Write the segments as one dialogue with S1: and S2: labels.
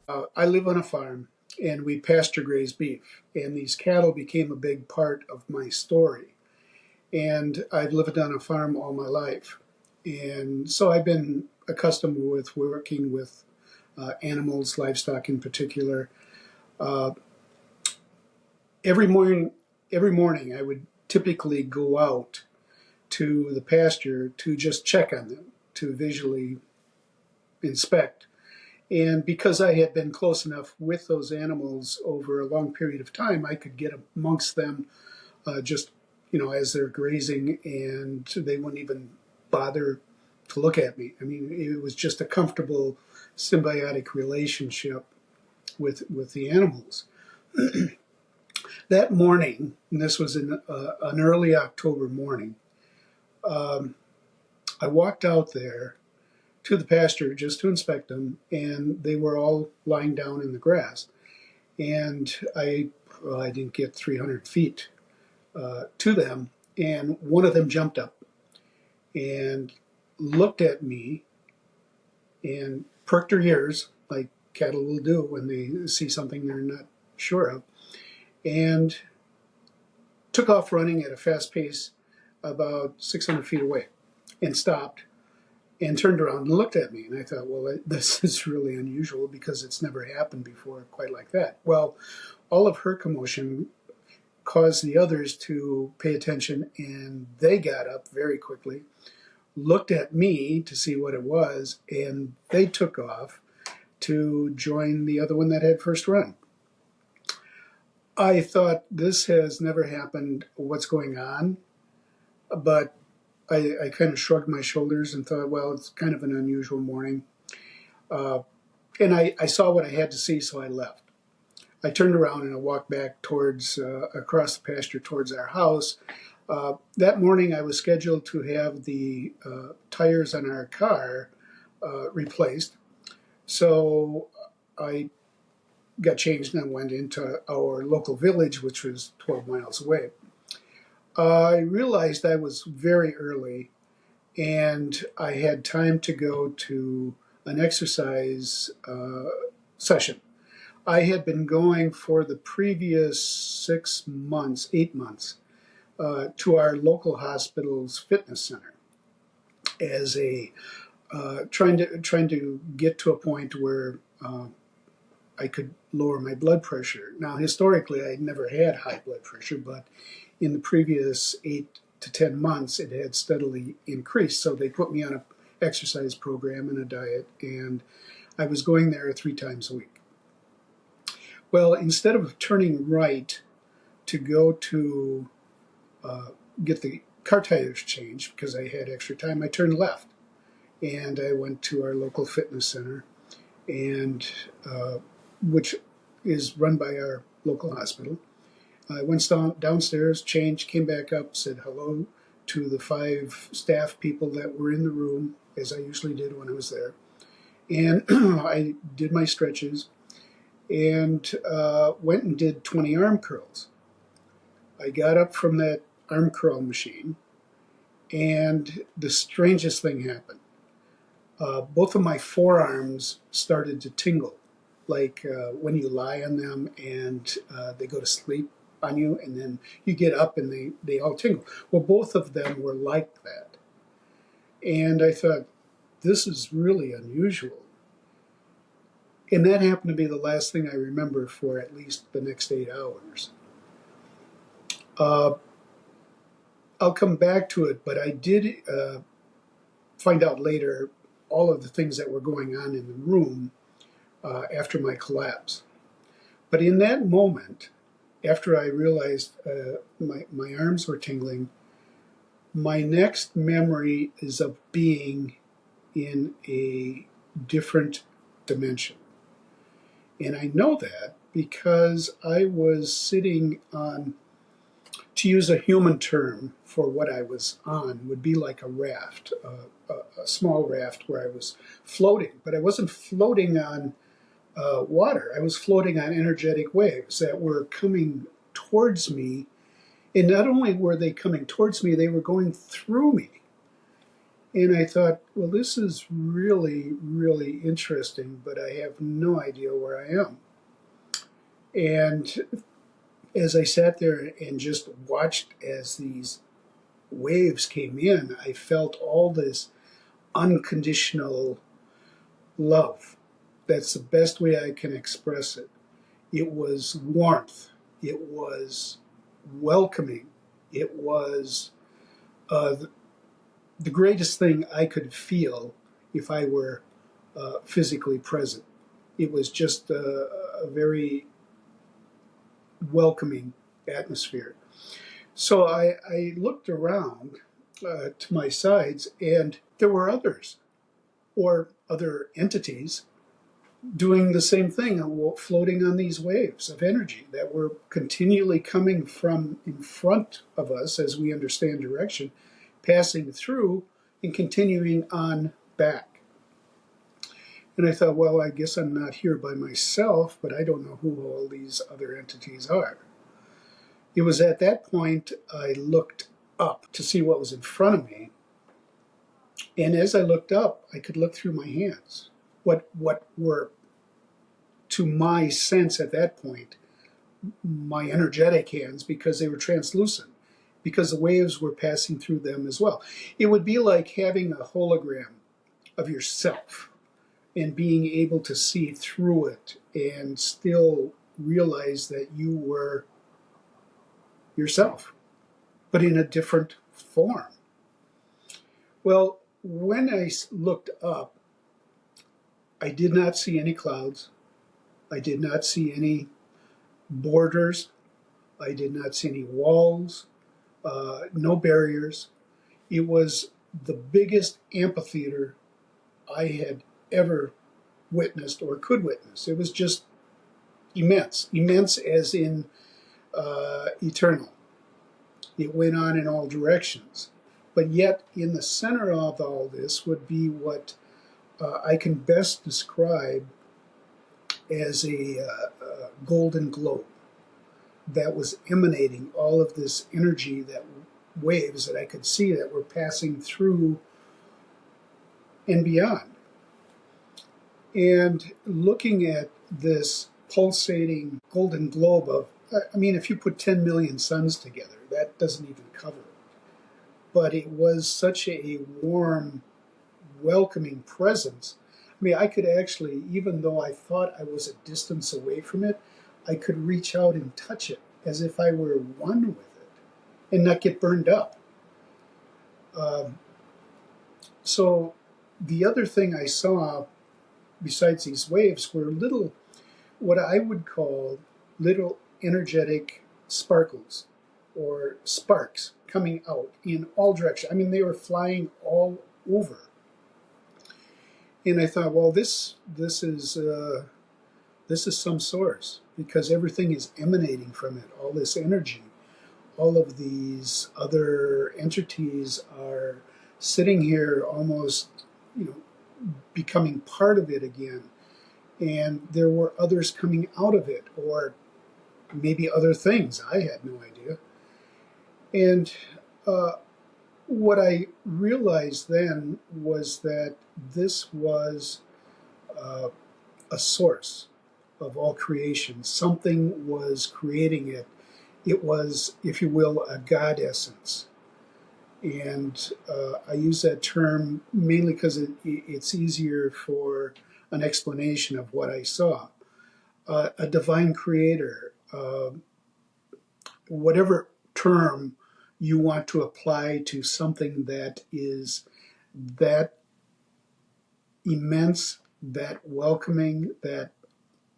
S1: I live on a farm and we pasture graze beef, and these cattle became a big part of my story. And I've lived on a farm all my life. And so I've been accustomed with working with animals, livestock in particular. Uh, every morning, every morning, I would typically go out to the pasture to just check on them, to visually inspect. And because I had been close enough with those animals over a long period of time, I could get amongst them just, as they're grazing, and they wouldn't even bother to look at me. I mean, it was just a comfortable symbiotic relationship with the animals. That morning, and this was in an early October morning, um, I walked out there to the pasture just to inspect them, and they were all lying down in the grass. And I didn't get 300 feet to them, and one of them jumped up and looked at me and perked her ears like cattle will do when they see something they're not sure of, and took off running at a fast pace about 600 feet away, and stopped and turned around and looked at me. And I thought, well, this is really unusual because it's never happened before quite like that. Well, all of her commotion caused the others to pay attention, and they got up very quickly, looked at me to see what it was, and they took off to join the other one that had first run. I thought, this has never happened. What's going on? But I kind of shrugged my shoulders and thought, well, it's kind of an unusual morning. Uh, and I saw what I had to see, so I left. I turned around and I walked back towards across the pasture towards our house. That morning, I was scheduled to have the tires on our car replaced. So I got changed and I went into our local village, which was 12 miles away. I realized I was very early and I had time to go to an exercise session. I had been going for the previous 6 months, 8 months, to our local hospital's fitness center as a trying to get to a point where I could lower my blood pressure. Now, historically, I never had high blood pressure, but in the previous 8 to 10 months, it had steadily increased. So they put me on an exercise program and a diet, and I was going there 3 times a week. Well, instead of turning right to go to get the car tires changed because I had extra time, I turned left, and I went to our local fitness center, and which is run by our local hospital. I went downstairs, changed, came back up, said hello to the 5 staff people that were in the room, as I usually did when I was there. And I did my stretches and went and did 20 arm curls. I got up from that arm curl machine, and the strangest thing happened. Both of my forearms started to tingle, like when you lie on them and they go to sleep on you, and then you get up and they all tingle. Well, both of them were like that. And I thought, this is really unusual. And that happened to be the last thing I remember for at least the next 8 hours. I'll come back to it, but I did find out later all of the things that were going on in the room after my collapse. But in that moment, after I realized my arms were tingling, my next memory is of being in a different dimension. And I know that because I was sitting on, to use a human term for what I was on, would be like a raft, a small raft where I was floating. But I wasn't floating on water. I was floating on energetic waves that were coming towards me. And not only were they coming towards me, they were going through me. And I thought, well, this is really, really interesting, but I have no idea where I am. And as I sat there and just watched as these waves came in, I felt all this unconditional love. That's the best way I can express it. It was warmth. It was welcoming. It was the greatest thing I could feel if I were physically present. It was just a very welcoming atmosphere. So I looked around to my sides, and there were others or other entities doing the same thing, floating on these waves of energy that were continually coming from in front of us as we understand direction, passing through and continuing on back. And I thought, well, I guess I'm not here by myself, but I don't know who all these other entities are. It was at that point I looked up to see what was in front of me. And as I looked up, I could look through my hands. What were, to my sense at that point, my energetic hands, because they were translucent, because the waves were passing through them as well. It would be like having a hologram of yourself and being able to see through it and still realize that you were yourself, but in a different form. Well, when I looked up, I did not see any clouds. I did not see any borders. I did not see any walls, no barriers. It was the biggest amphitheater I had ever witnessed or could witness. It was just immense, immense as in eternal. It went on in all directions. But yet, in the center of all this would be what I can best describe as a golden globe that was emanating all of this energy, that waves that I could see that were passing through and beyond. And looking at this pulsating golden globe of, I mean, if you put 10 million suns together, that doesn't even cover it. But it was such a warm, welcoming presence. I mean, I could actually, even though I thought I was a distance away from it, I could reach out and touch it as if I were one with it and not get burned up. So the other thing I saw besides these waves were little, what I would call little energetic sparkles or sparks coming out in all directions. I mean, they were flying all over. And I thought, well, this is some source, because everything is emanating from it. All this energy, all of these other entities are sitting here, almost, becoming part of it again. And there were others coming out of it, or maybe other things. I had no idea. And what I realized then was that this was a source of all creation. Something was creating it. It was, if you will, a God essence. And I use that term mainly because it's easier for an explanation of what I saw. A divine creator, whatever term you want to apply to something that is that immense, that welcoming, that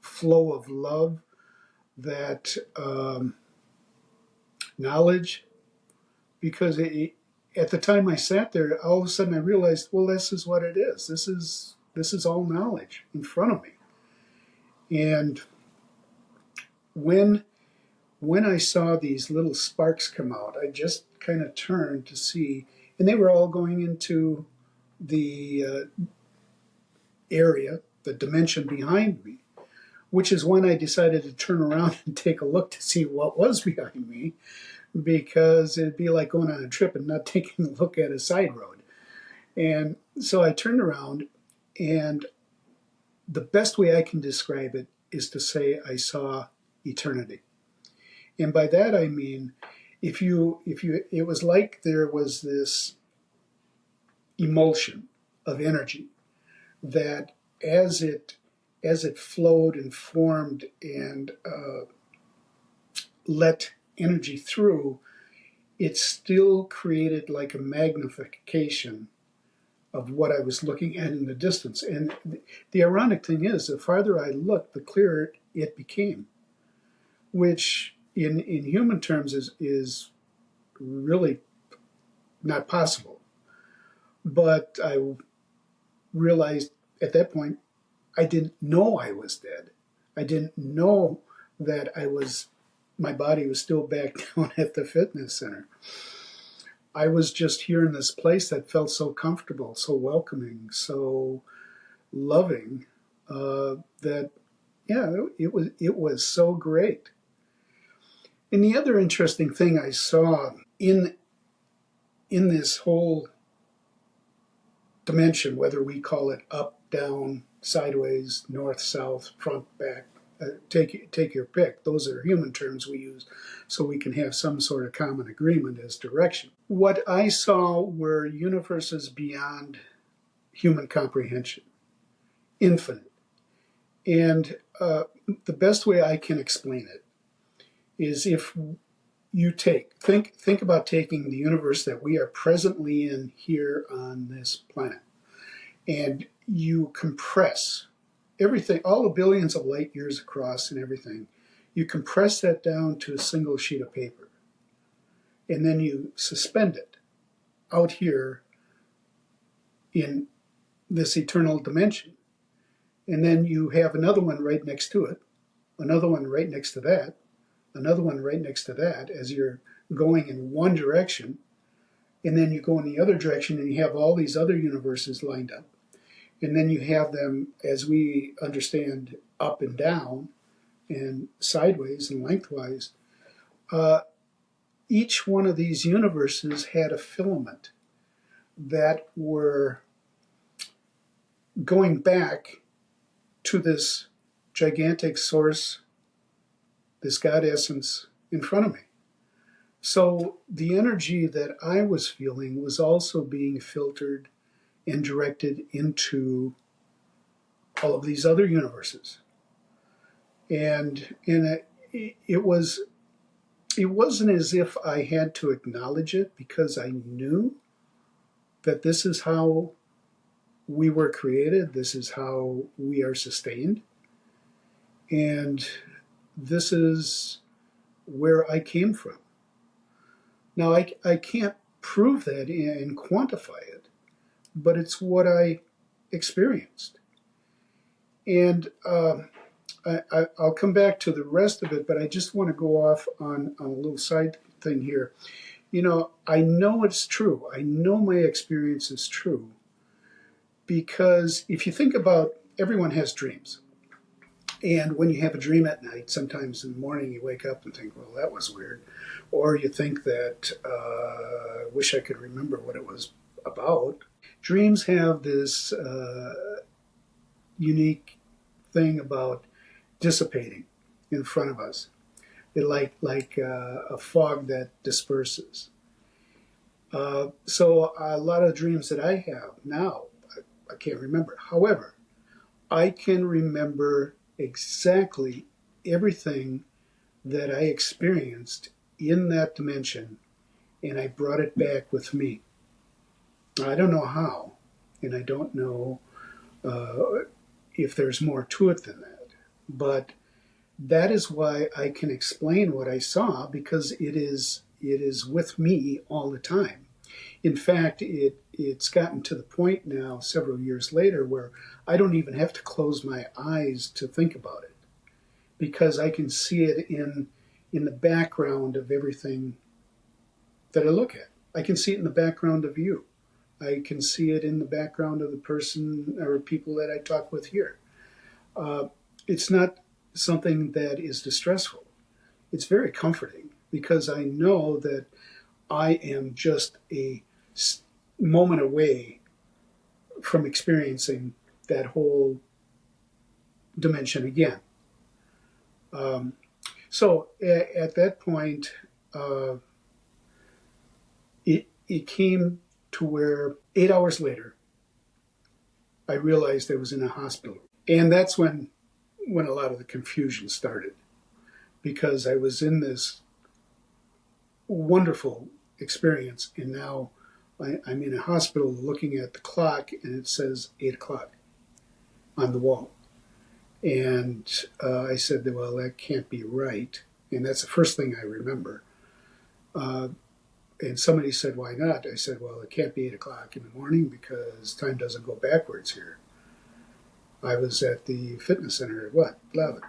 S1: flow of love, that knowledge. Because at the time I sat there, all of a sudden I realized, well, this is what it is. This is all knowledge in front of me. And when I saw these little sparks come out, I just kind of turned to see, and they were all going into the area, the dimension behind me, which is when I decided to turn around and take a look to see what was behind me, because it'd be like going on a trip and not taking a look at a side road. And so I turned around, and the best way I can describe it is to say I saw eternity. And by that I mean, it was like there was this emulsion of energy that as it flowed and formed and let energy through, it still created like a magnification of what I was looking at in the distance. And the ironic thing is, the farther I looked, the clearer it became, which in human terms is really not possible. But I realized at that point, I didn't know I was dead. I didn't know that my body was still back down at the fitness center. I was just here in this place that felt so comfortable, so welcoming, so loving, that, yeah, it was so great. And the other interesting thing I saw in this whole dimension, whether we call it up, down, sideways, north, south, front, back, take your pick. Those are human terms we use so we can have some sort of common agreement as direction. What I saw were universes beyond human comprehension, infinite. And the best way I can explain it is if you think about taking the universe that we are presently in here on this planet, and you compress everything, all the billions of light years across and everything, you compress that down to a single sheet of paper. And then you suspend it out here in this eternal dimension. And then you have another one right next to it, another one right next to that, another one right next to that, as you're going in one direction. And then you go in the other direction and you have all these other universes lined up. And then you have them, as we understand, up and down and sideways and lengthwise. Each one of these universes had a filament that were going back to this gigantic source, this God essence in front of me. So the energy that I was feeling was also being filtered and directed into all of these other universes. And it wasn't as if I had to acknowledge it, because I knew that this is how we were created, this is how we are sustained, and this is where I came from. Now, I can't prove that and quantify it, but it's what I experienced. And I'll come back to the rest of it, but I just want to go off on a little side thing here. You know, I know it's true. I know my experience is true, because if you think about, everyone has dreams. And when you have a dream at night, sometimes in the morning you wake up and think, well, that was weird. Or you think that, I wish I could remember what it was about. Dreams have this unique thing about dissipating in front of us. They're like a fog that disperses. So a lot of dreams that I have now, I can't remember. However, I can remember exactly everything that I experienced in that dimension, and I brought it back with me. I don't know how, and I don't know if there's more to it than that, but that is why I can explain what I saw, because it is with me all the time. In fact, it's gotten to the point now, several years later, where I don't even have to close my eyes to think about it, because I can see it in the background of everything that I look at. I can see it in the background of you. I can see it in the background of the person or people that I talk with here. It's not something that is distressful. It's very comforting, because I know that I am just a moment away from experiencing that whole dimension again. Um, so at that point, uh, it came to where 8 hours later, I realized I was in a hospital. And that's when a lot of the confusion started, because I was in this wonderful experience, and now I'm in a hospital looking at the clock, and it says 8 o'clock on the wall. And I said, well, that can't be right. And that's the first thing I remember. Uh, and somebody said, why not? I said, well, it can't be 8 o'clock in the morning because time doesn't go backwards here. I was at the fitness center at what, 11,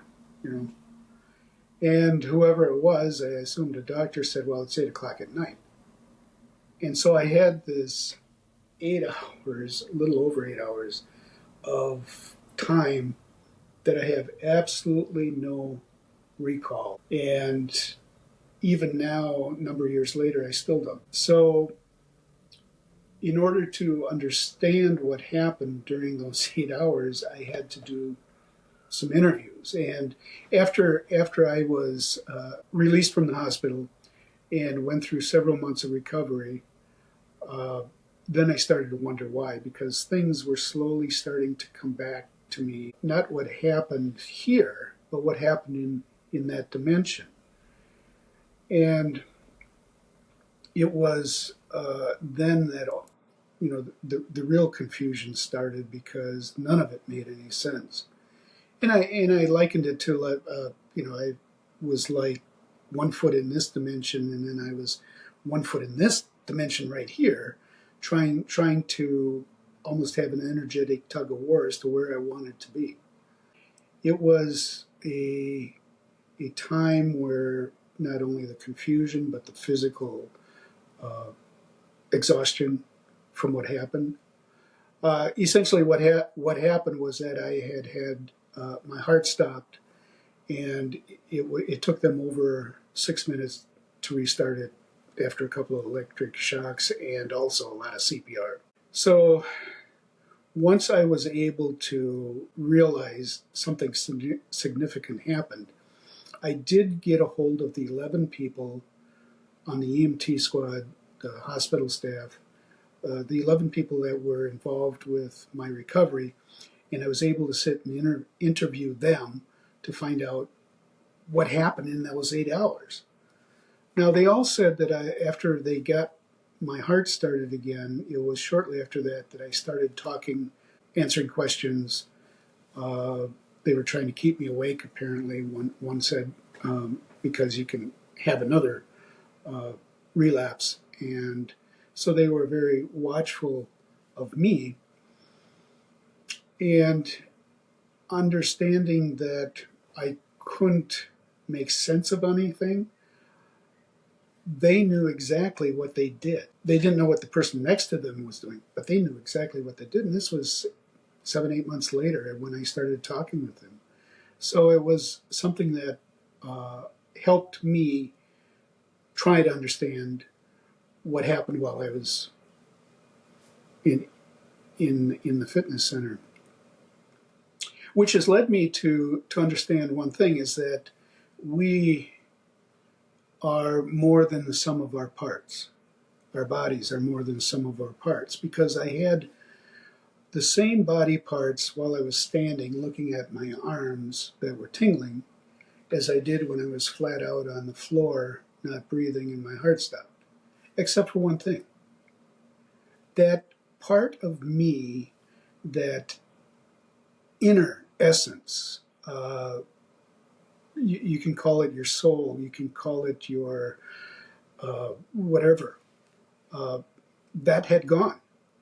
S1: you know. And whoever it was, I assumed a doctor, said, well, it's 8 o'clock at night. And so I had this 8 hours, a little over 8 hours of time that I have absolutely no recall. And even now, a number of years later, I still don't. So in order to understand what happened during those 8 hours, I had to do some interviews. And after I was released from the hospital and went through several months of recovery, uh, then I started to wonder why, because things were slowly starting to come back to me. Not what happened here, but what happened in that dimension. And it was then that, you know, the real confusion started, because none of it made any sense. And I likened it to, you know, I was like 1 foot in this dimension, and then I was 1 foot in this dimension right here, trying to almost have an energetic tug of war as to where I wanted to be. It was a time where not only the confusion but the physical exhaustion from what happened. Essentially, what happened was that I had my heart stopped, and it took them over 6 minutes to restart it after a couple of electric shocks and also a lot of CPR. So once I was able to realize something significant happened, I did get a hold of the 11 people on the EMT squad, the hospital staff, the 11 people that were involved with my recovery, and I was able to sit and interview them to find out what happened in those 8 hours. Now, they all said that after they got my heart started again, it was shortly after that I started talking, answering questions. They were trying to keep me awake, apparently. One said, because you can have another relapse. And so they were very watchful of me. And understanding that I couldn't make sense of anything, they knew exactly what they did. They didn't know what the person next to them was doing, but they knew exactly what they did. And this was 7-8 months later when I started talking with them. So it was something that helped me try to understand what happened while I was in the fitness center. Which has led me to understand one thing, is that we are more than the sum of our parts. Our bodies are more than the sum of our parts, because I had the same body parts while I was standing looking at my arms that were tingling as I did when I was flat out on the floor, not breathing, and my heart stopped. Except for one thing. That part of me, that inner essence, you can call it your soul, you can call it your whatever, that had gone.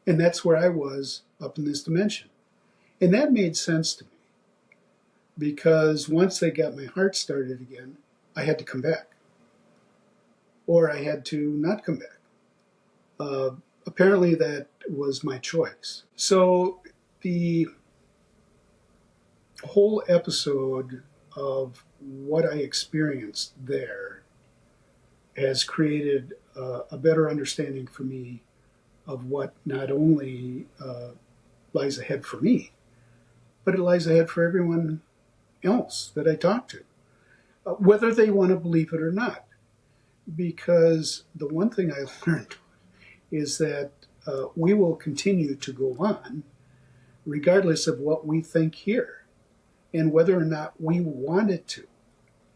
S1: And that's where I was up in this dimension. And that made sense to me, because once they got my heart started again, I had to come back. Or I had to not come back. Apparently that was my choice. So the whole episode of what I experienced there has created a better understanding for me of what not only lies ahead for me, but it lies ahead for everyone else that I talk to, whether they want to believe it or not. Because the one thing I learned is that we will continue to go on regardless of what we think here. And whether or not we want it to,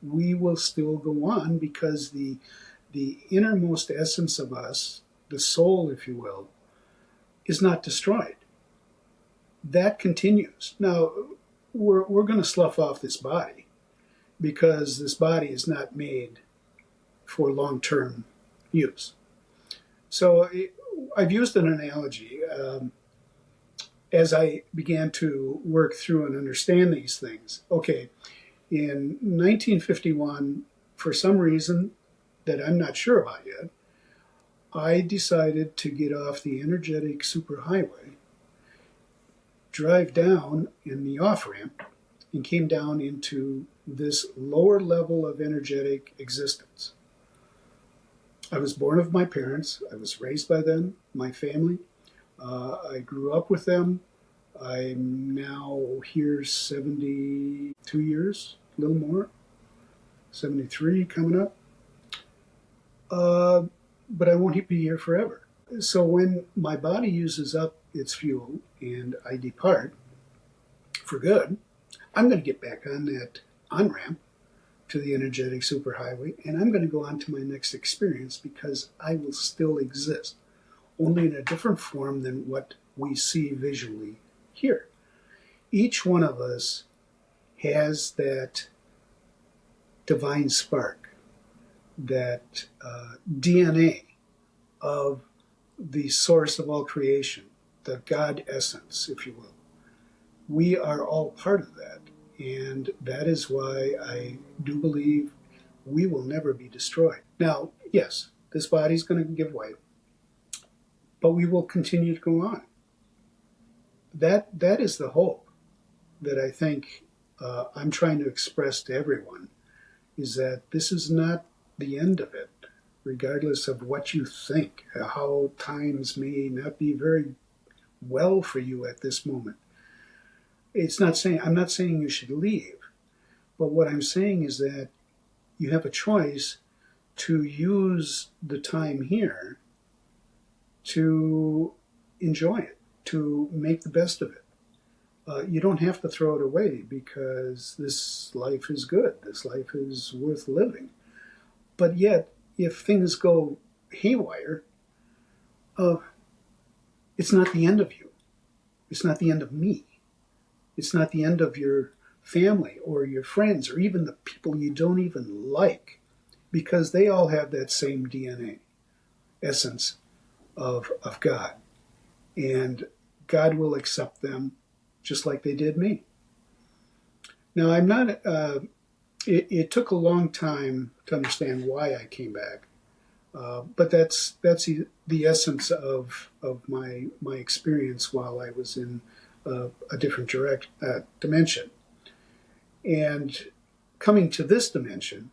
S1: we will still go on because the innermost essence of us, the soul, if you will, is not destroyed. That continues. Now, we're going to slough off this body because this body is not made for long-term use. So I've used an analogy as I began to work through and understand these things. Okay, in 1951, for some reason that I'm not sure about yet, I decided to get off the energetic superhighway, drive down in the off-ramp, and came down into this lower level of energetic existence. I was born of my parents. I was raised by them, my family. I grew up with them. I'm now here 72 years, a little more, 73 coming up. But I won't be here forever. So when my body uses up its fuel and I depart for good, I'm going to get back on that on-ramp to the energetic superhighway, and I'm going to go on to my next experience because I will still exist, only in a different form than what we see visually here. Each one of us has that divine spark, that DNA of the source of all creation, the God essence, if you will. We are all part of that. And that is why I do believe we will never be destroyed. Now, yes, this body's going to give way, but we will continue to go on. That is the hope that I think I'm trying to express to everyone, is that this is not the end of it, regardless of what you think, how times may not be very well for you at this moment. I'm not saying you should leave, but what I'm saying is that you have a choice to use the time here to enjoy it, to make the best of it. You don't have to throw it away because this life is good, this life is worth living. But yet, if things go haywire, it's not the end of you. It's not the end of me. It's not the end of your family or your friends or even the people you don't even like, because they all have that same DNA, essence of God. And God will accept them just like they did me. Now, I'm not, it took a long time to understand why I came back. But that's the essence of my experience while I was in a different dimension. And coming to this dimension,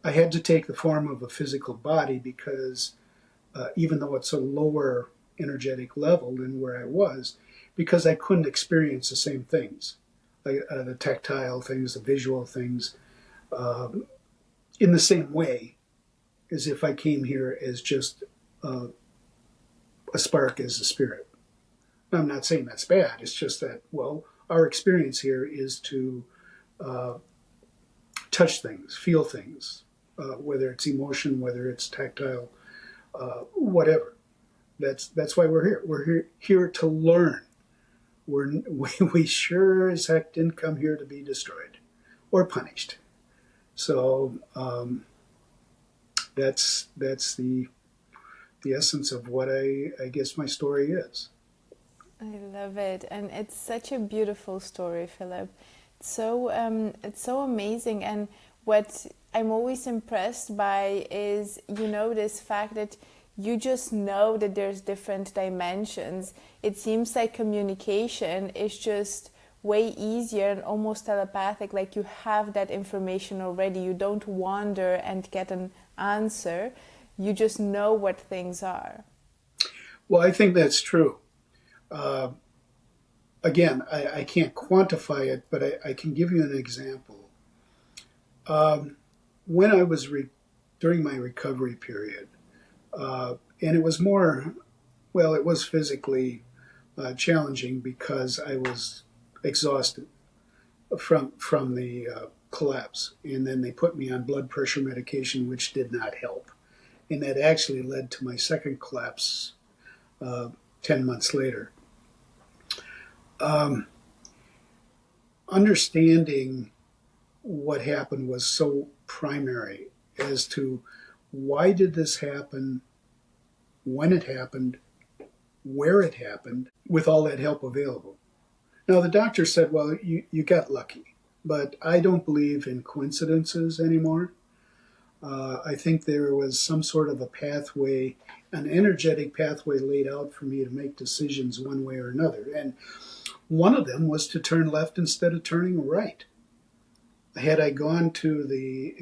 S1: I had to take the form of a physical body because even though it's a lower energetic level than where I was, because I couldn't experience the same things, the tactile things, the visual things, in the same way as if I came here as just a spark as a spirit. I'm not saying that's bad. It's just that, well, our experience here is to touch things, feel things, whether it's emotion, whether it's tactile, whatever. That's why we're here. We're here to learn. We sure as heck didn't come here to be destroyed or punished. So that's the essence of what I guess my story is.
S2: I love it, and it's such a beautiful story, Philip. It's so amazing, and what I'm always impressed by is, this fact that you just know that there's different dimensions. It seems like communication is just way easier and almost telepathic, like you have that information already. You don't wander and get an answer. You just know what things are.
S1: Well, I think that's true. again, I can't quantify it, but I can give you an example. When I was during my recovery period, and it was more, well, it was physically challenging because I was exhausted from the collapse, and then they put me on blood pressure medication, which did not help, and that actually led to my second collapse 10 months later. Understanding what happened was so primary as to why did this happen, when it happened, where it happened, with all that help available. Now, the doctor said, well, you got lucky, but I don't believe in coincidences anymore. I think there was some sort of a pathway, an energetic pathway laid out for me to make decisions one way or another. And one of them was to turn left instead of turning right. Had I gone to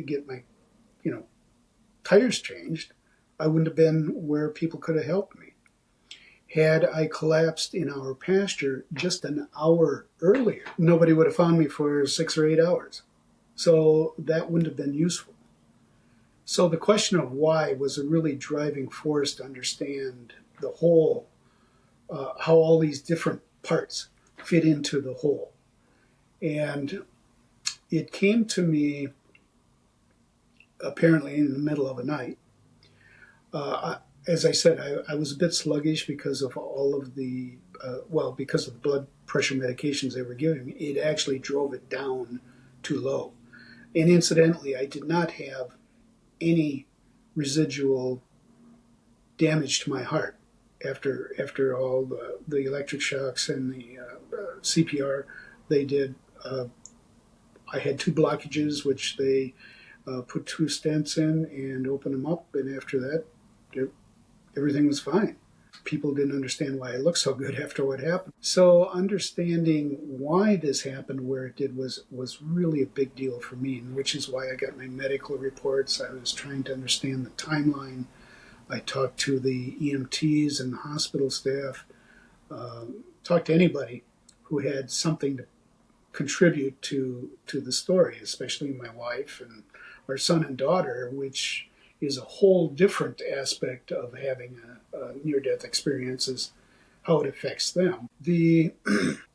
S1: get my, tires changed, I wouldn't have been where people could have helped me. Had I collapsed in our pasture just an hour earlier, nobody would have found me for 6 or 8 hours. So that wouldn't have been useful. So the question of why was a really driving force to understand the whole, how all these different parts fit into the whole. And it came to me apparently in the middle of a night. As I said, I was a bit sluggish because of all of the, because of the blood pressure medications they were giving me. It actually drove it down too low. And incidentally, I did not have any residual damage to my heart after all the electric shocks and the CPR they did. I had 2 blockages, which they put 2 stents in and opened them up, and after that, everything was fine. People didn't understand why I looked so good after what happened. So understanding why this happened where it did was really a big deal for me, and which is why I got my medical reports. I was trying to understand the timeline. I talked to the EMTs and the hospital staff, talked to anybody who had something to contribute to the story, especially my wife and our son and daughter, which is a whole different aspect of having a near-death experience, is how it affects them.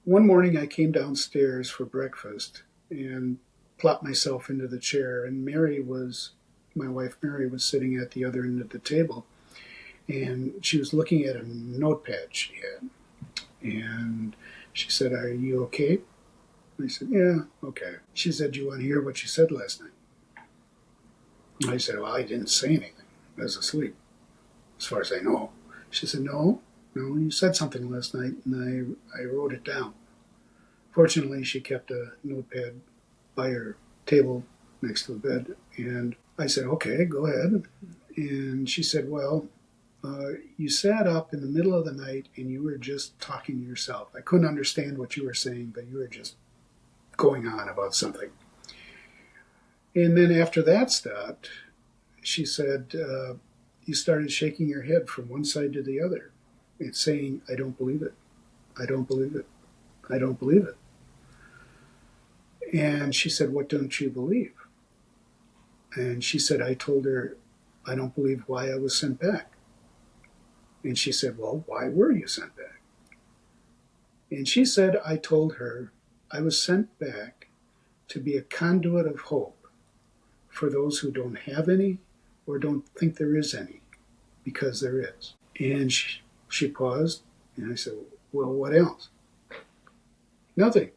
S1: One morning I came downstairs for breakfast and plopped myself into the chair, and my wife Mary was sitting at the other end of the table, and she was looking at a notepad she had, and she said, "Are you okay?" I said, "Yeah, okay." She said, "Do you want to hear what you said last night?" I said, "Well, I didn't say anything. I was asleep, as far as I know." She said, No, you said something last night, and I wrote it down." Fortunately, she kept a notepad by her table next to the bed, and I said, "Okay, go ahead." And she said, "Well, you sat up in the middle of the night, and you were just talking to yourself. I couldn't understand what you were saying, but you were just going on about something." And then after that stopped, she said, "You started shaking your head from one side to the other and saying, 'I don't believe it. I don't believe it. I don't believe it.'" And she said, "What don't you believe?" And she said, I told her, "I don't believe why I was sent back." And she said, "Well, why were you sent back?" And she said, I told her I was sent back to be a conduit of hope for those who don't have any or don't think there is any, because there is. And she paused, and I said, "Well, what else?" "Nothing.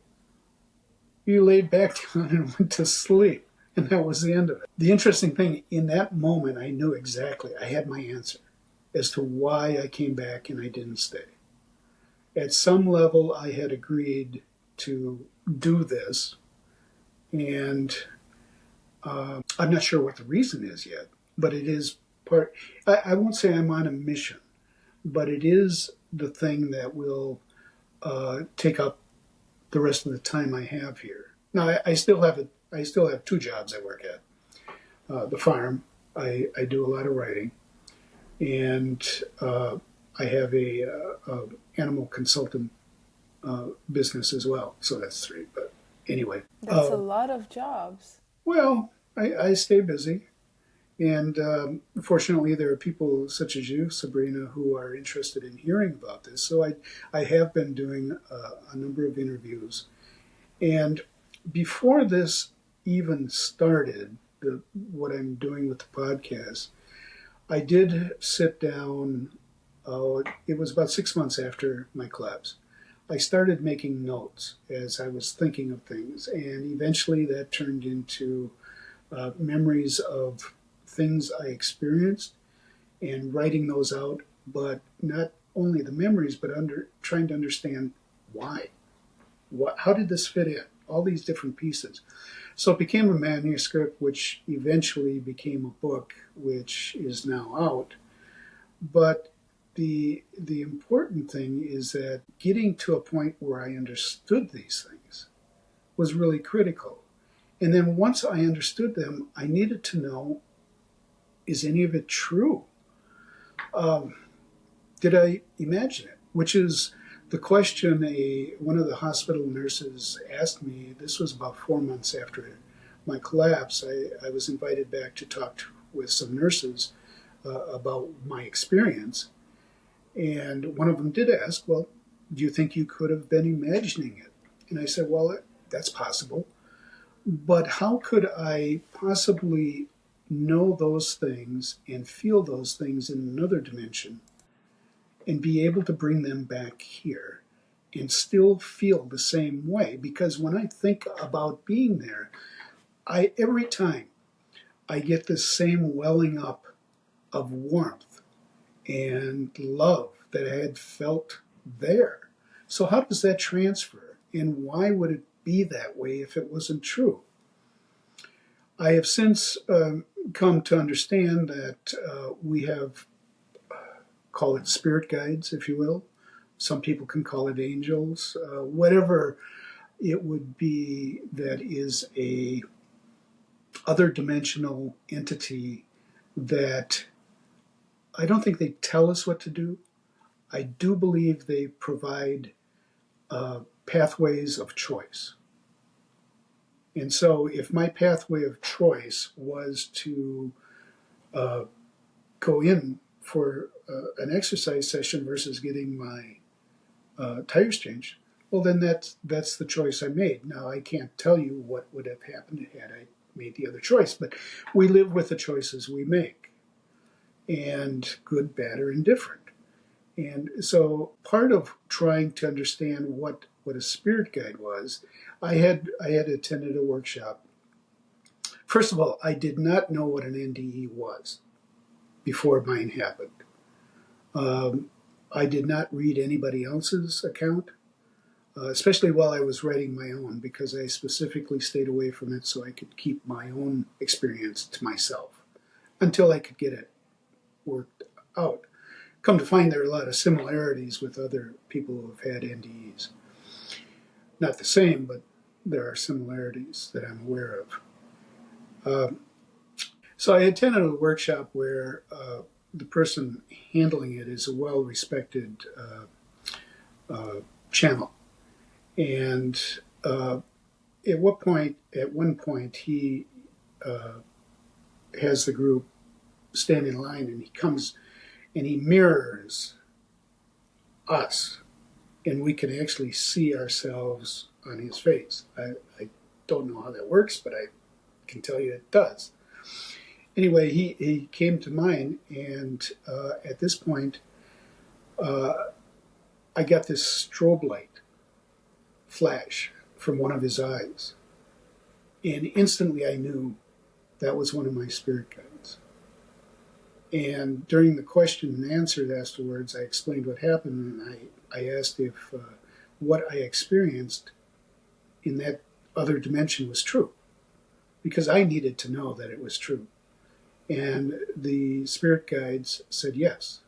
S1: You laid back down and went to sleep." And that was the end of it. The interesting thing, in that moment, I knew exactly, I had my answer as to why I came back and I didn't stay. At some level, I had agreed to do this, and I'm not sure what the reason is yet, but it is part. I won't say I'm on a mission, but it is the thing that will take up the rest of the time I have here. Now, I still have 2 jobs I work at. The farm, I do a lot of writing, and I have a animal consultant business as well. So that's three. But anyway,
S2: That's a lot of jobs.
S1: well, I stay busy. And fortunately, there are people such as you, Sabrina, who are interested in hearing about this. So I have been doing a number of interviews. And before this even started, what I'm doing with the podcast, I did sit down. It was about 6 months after my collapse. I started making notes as I was thinking of things, and eventually that turned into memories of things I experienced and writing those out, but not only the memories, but trying to understand why. How did this fit in? All these different pieces. So it became a manuscript, which eventually became a book, which is now out. But the important thing is that getting to a point where I understood these things was really critical. And then once I understood them, I needed to know, is any of it true? Did I imagine it? Which is the question one of the hospital nurses asked me. This was about 4 months after my collapse. I was invited back to talk with some nurses about my experience. And one of them did ask, well, do you think you could have been imagining it? And I said, well, that's possible. But how could I possibly know those things and feel those things in another dimension and be able to bring them back here and still feel the same way? Because when I think about being there, every time I get this same welling up of warmth and love that I had felt there. So how does that transfer? And why would it be that way if it wasn't true? I have since come to understand that we have, call it spirit guides, if you will. Some people can call it angels. Whatever it would be, that is a other dimensional entity that I don't think they tell us what to do. I do believe they provide pathways of choice. And so if my pathway of choice was to go in for an exercise session versus getting my tires changed, well, then that's the choice I made. Now, I can't tell you what would have happened had I made the other choice, but we live with the choices we make, and good, bad, or indifferent. And so part of trying to understand what a spirit guide was, I had attended a workshop. First of all, I did not know what an NDE was before mine happened. I did not read anybody else's account, especially while I was writing my own, because I specifically stayed away from it so I could keep my own experience to myself until I could get it worked out. Come to find there are a lot of similarities with other people who have had NDEs. Not the same, but there are similarities that I'm aware of. So I attended a workshop where the person handling it is a well-respected channel. And at one point, he has the group stand in line, and he comes and he mirrors us, and we can actually see ourselves on his face. I don't know how that works, but I can tell you it does. Anyway, he came to mine, and at this point, I got this strobe light flash from one of his eyes, and instantly I knew that was one of my spirit guides. And during the question and answer afterwards, I explained what happened, and I asked if what I experienced in that other dimension was true, because I needed to know that it was true. And the spirit guides said yes,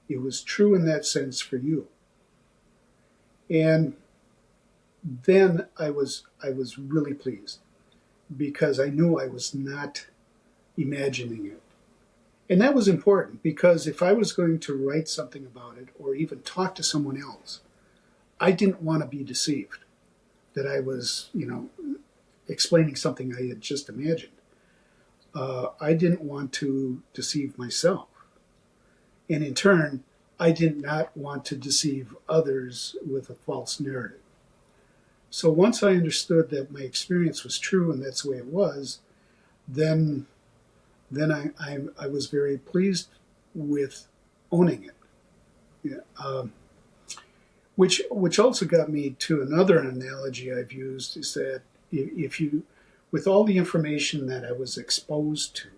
S1: it was true in that sense for you. And then I was really pleased, because I knew I was not imagining it. And that was important, because if I was going to write something about it or even talk to someone else, I didn't want to be deceived that I was, explaining something I had just imagined. I didn't want to deceive myself. And in turn, I did not want to deceive others with a false narrative. So once I understood that my experience was true and that's the way it was, then I was very pleased with owning it. Yeah. Which also got me to another analogy I've used is that if you, with all the information that I was exposed to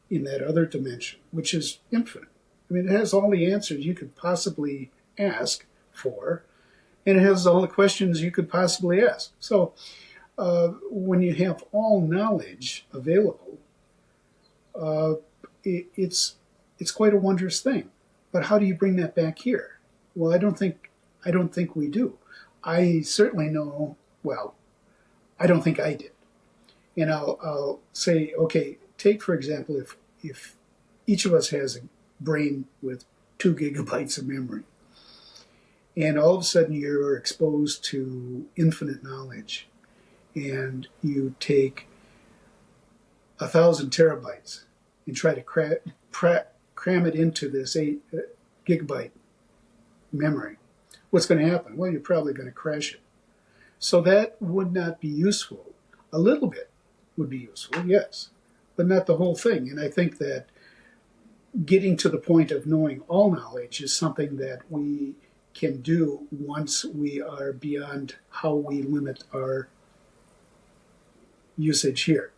S1: in that other dimension, which is infinite, I mean, it has all the answers you could possibly ask for, and it has all the questions you could possibly ask. So when you have all knowledge available, it's quite a wondrous thing. But how do you bring that back here? Well, I don't think we do. I certainly know. Well, I don't think I did. And I'll say, okay, take for example, if each of us has a brain with 2 gigabytes of memory, and all of a sudden you're exposed to infinite knowledge, and you take 1,000 terabytes and try to cram it into this 8 gigabyte memory, what's going to happen? Well, you're probably going to crash it. So that would not be useful. A little bit would be useful, yes, but not the whole thing. And I think that getting to the point of knowing all knowledge is something that we can do once we are beyond how we limit our usage here.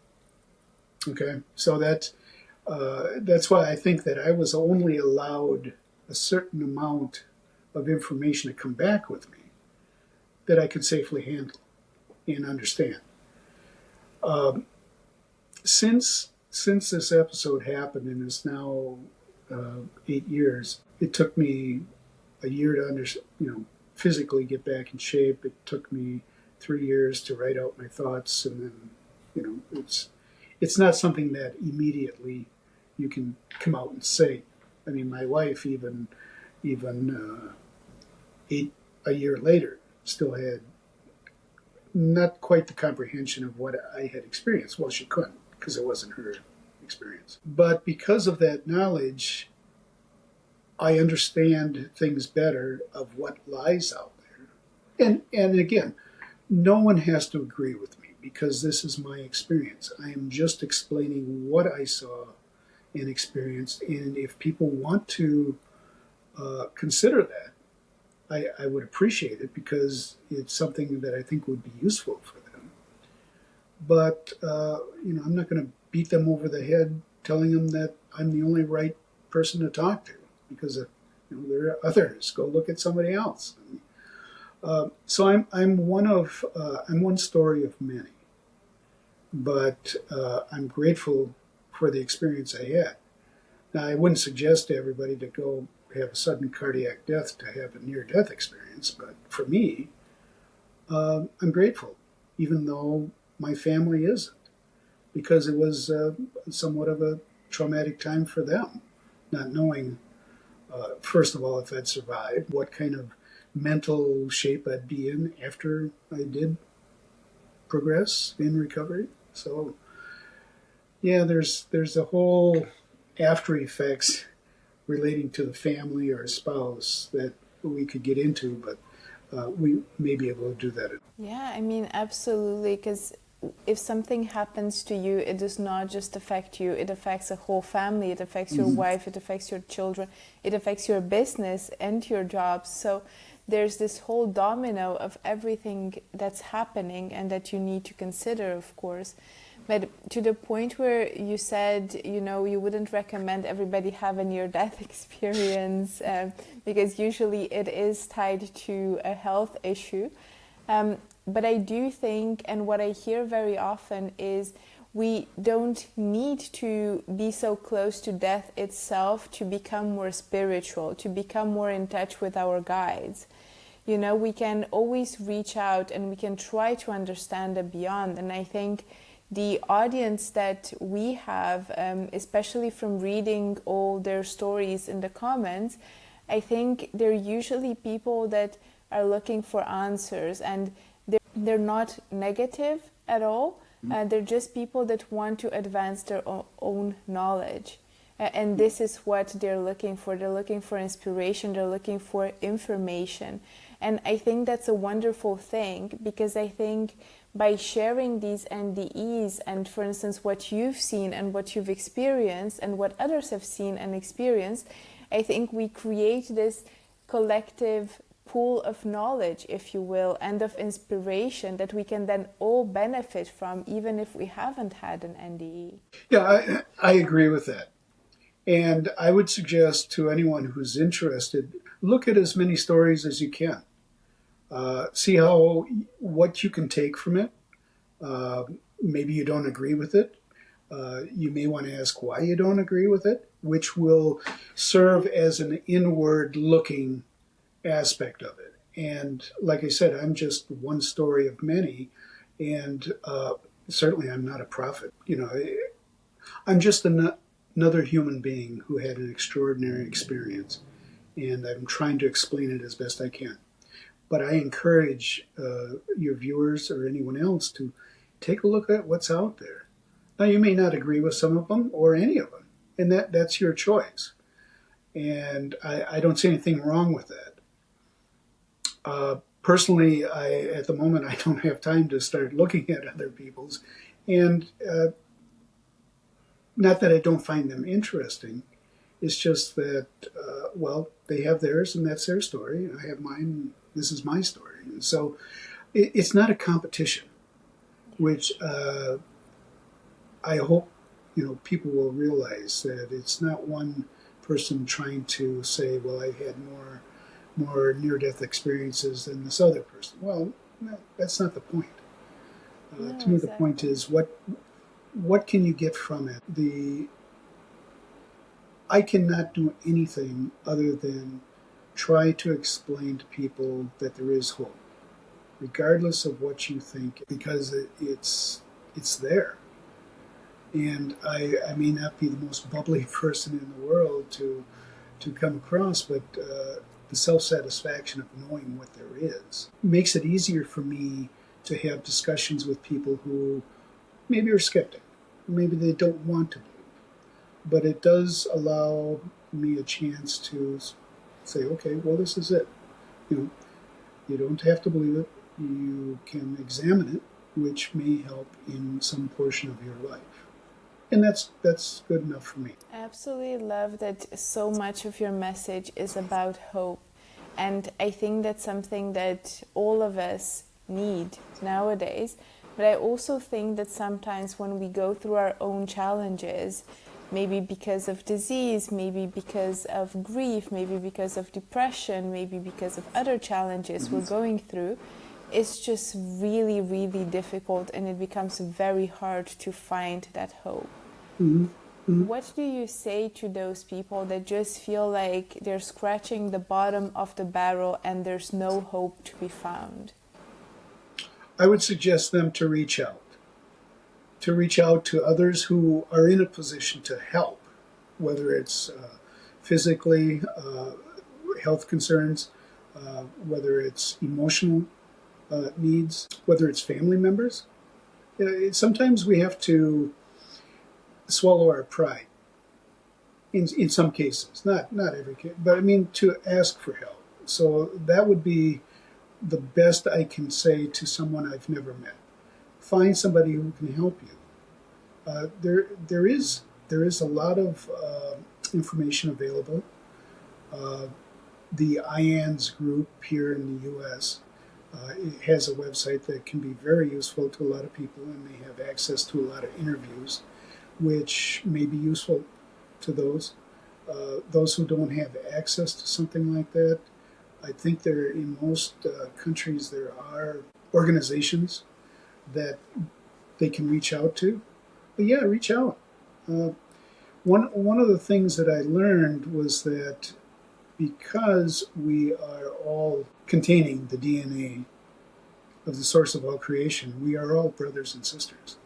S1: Okay, so that's why I think that I was only allowed a certain amount of information to come back with me that I could safely handle and understand. Since this episode happened, and it's now 8 years, it took me a year to physically get back in shape. It took me 3 years to write out my thoughts, and then it's not something that immediately you can come out and say. I mean, my wife even a year later still had not quite the comprehension of what I had experienced. Well, she couldn't, because it wasn't her experience. But because of that knowledge, I understand things better of what lies out there. And again, no one has to agree with me because this is my experience. I am just explaining what I saw and experienced. And if people want to consider that, I would appreciate it because it's something that I think would be useful for them. But, I'm not going to beat them over the head telling them that I'm the only right person to talk to because there are others. Go look at somebody else. So I'm one story of many, but I'm grateful for the experience I had. Now, I wouldn't suggest to everybody to go have a sudden cardiac death to have a near-death experience, but for me, I'm grateful, even though my family isn't, because it was somewhat of a traumatic time for them, not knowing, first of all, if I'd survived, what kind of mental shape I'd be in after I did progress in recovery. So, yeah, there's a whole after effects relating to the family or a spouse that we could get into, but we may be able to do that.
S2: Yeah, I mean, absolutely, because if something happens to you, it does not just affect you, it affects a whole family, it affects your wife, it affects your children, it affects your business and your jobs. So there's this whole domino of everything that's happening and that you need to consider, of course. But to the point where you said, you wouldn't recommend everybody have a near-death experience because usually it is tied to a health issue. But I do think, and what I hear very often is we don't need to be so close to death itself to become more spiritual, to become more in touch with our guides. We can always reach out and we can try to understand the beyond. And I think the audience that we have, especially from reading all their stories in the comments, I think they're usually people that are looking for answers, and they're not negative at all. They're just people that want to advance their own knowledge. And this is what they're looking for. They're looking for inspiration. They're looking for information. And I think that's a wonderful thing, because I think by sharing these NDEs and, for instance, what you've seen and what you've experienced and what others have seen and experienced, I think we create this collective pool of knowledge, if you will, and of inspiration that we can then all benefit from, even if we haven't had an NDE.
S1: Yeah, I agree with that. And I would suggest to anyone who's interested, look at as many stories as you can. See what you can take from it. Maybe you don't agree with it. You may want to ask why you don't agree with it, which will serve as an inward-looking aspect of it. And like I said, I'm just one story of many, and certainly I'm not a prophet. I'm just another human being who had an extraordinary experience, and I'm trying to explain it as best I can. But I encourage your viewers or anyone else to take a look at what's out there. Now, you may not agree with some of them or any of them, and that's your choice. And I don't see anything wrong with that. Personally, at the moment, I don't have time to start looking at other people's. And not that I don't find them interesting. It's just that, they have theirs, and that's their story. I have mine, and this is my story. And so it's not a competition, which I hope people will realize, that it's not one person trying to say, well, I had more near-death experiences than this other person. Well, that's not the point.
S2: No,
S1: to me,
S2: exactly.
S1: The point is, what can you get from it? I cannot do anything other than try to explain to people that there is hope, regardless of what you think, because it's there. And I may not be the most bubbly person in the world to come across, but the self-satisfaction of knowing what there is makes it easier for me to have discussions with people who maybe are skeptic, maybe they don't want to believe. But it does allow me a chance to say, okay, well, this is it. You don't have to believe it. You can examine it, which may help in some portion of your life. And that's good enough for me.
S2: I absolutely love that so much of your message is about hope. And I think that's something that all of us need nowadays. But I also think that sometimes when we go through our own challenges, maybe because of disease, maybe because of grief, maybe because of depression, maybe because of other challenges we're going through, it's just really, really difficult, and it becomes very hard to find that hope.
S1: Mm-hmm. Mm-hmm.
S2: What do you say to those people that just feel like they're scratching the bottom of the barrel and there's no hope to be found?
S1: I would suggest them to reach out to others who are in a position to help, whether it's physically, health concerns, whether it's emotional needs, whether it's family members. Sometimes we have to swallow our pride. In some cases, not every case, but I mean to ask for help. So that would be the best I can say to someone I've never met. Find somebody who can help you. There is a lot of information available. The IANS group here in the U.S. It has a website that can be very useful to a lot of people, and they have access to a lot of interviews, which may be useful to those. Those who don't have access to something like that, I think there in most countries there are organizations that they can reach out to. But yeah, reach out. One of the things that I learned was that because we are all containing the DNA of the source of all creation, we are all brothers and sisters,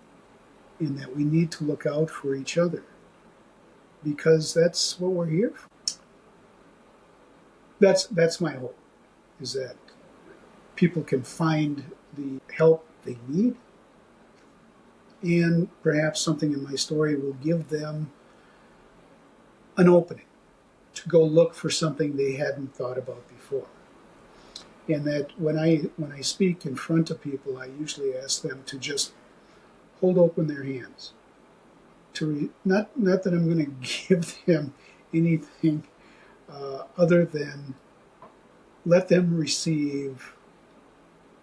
S1: in that we need to look out for each other, because that's what we're here for. That's my hope, is that people can find the help they need, and perhaps something in my story will give them an opening to go look for something they hadn't thought about before. And that when I speak in front of people, I usually ask them to just hold open their hands. Not that I'm going to give them anything other than let them receive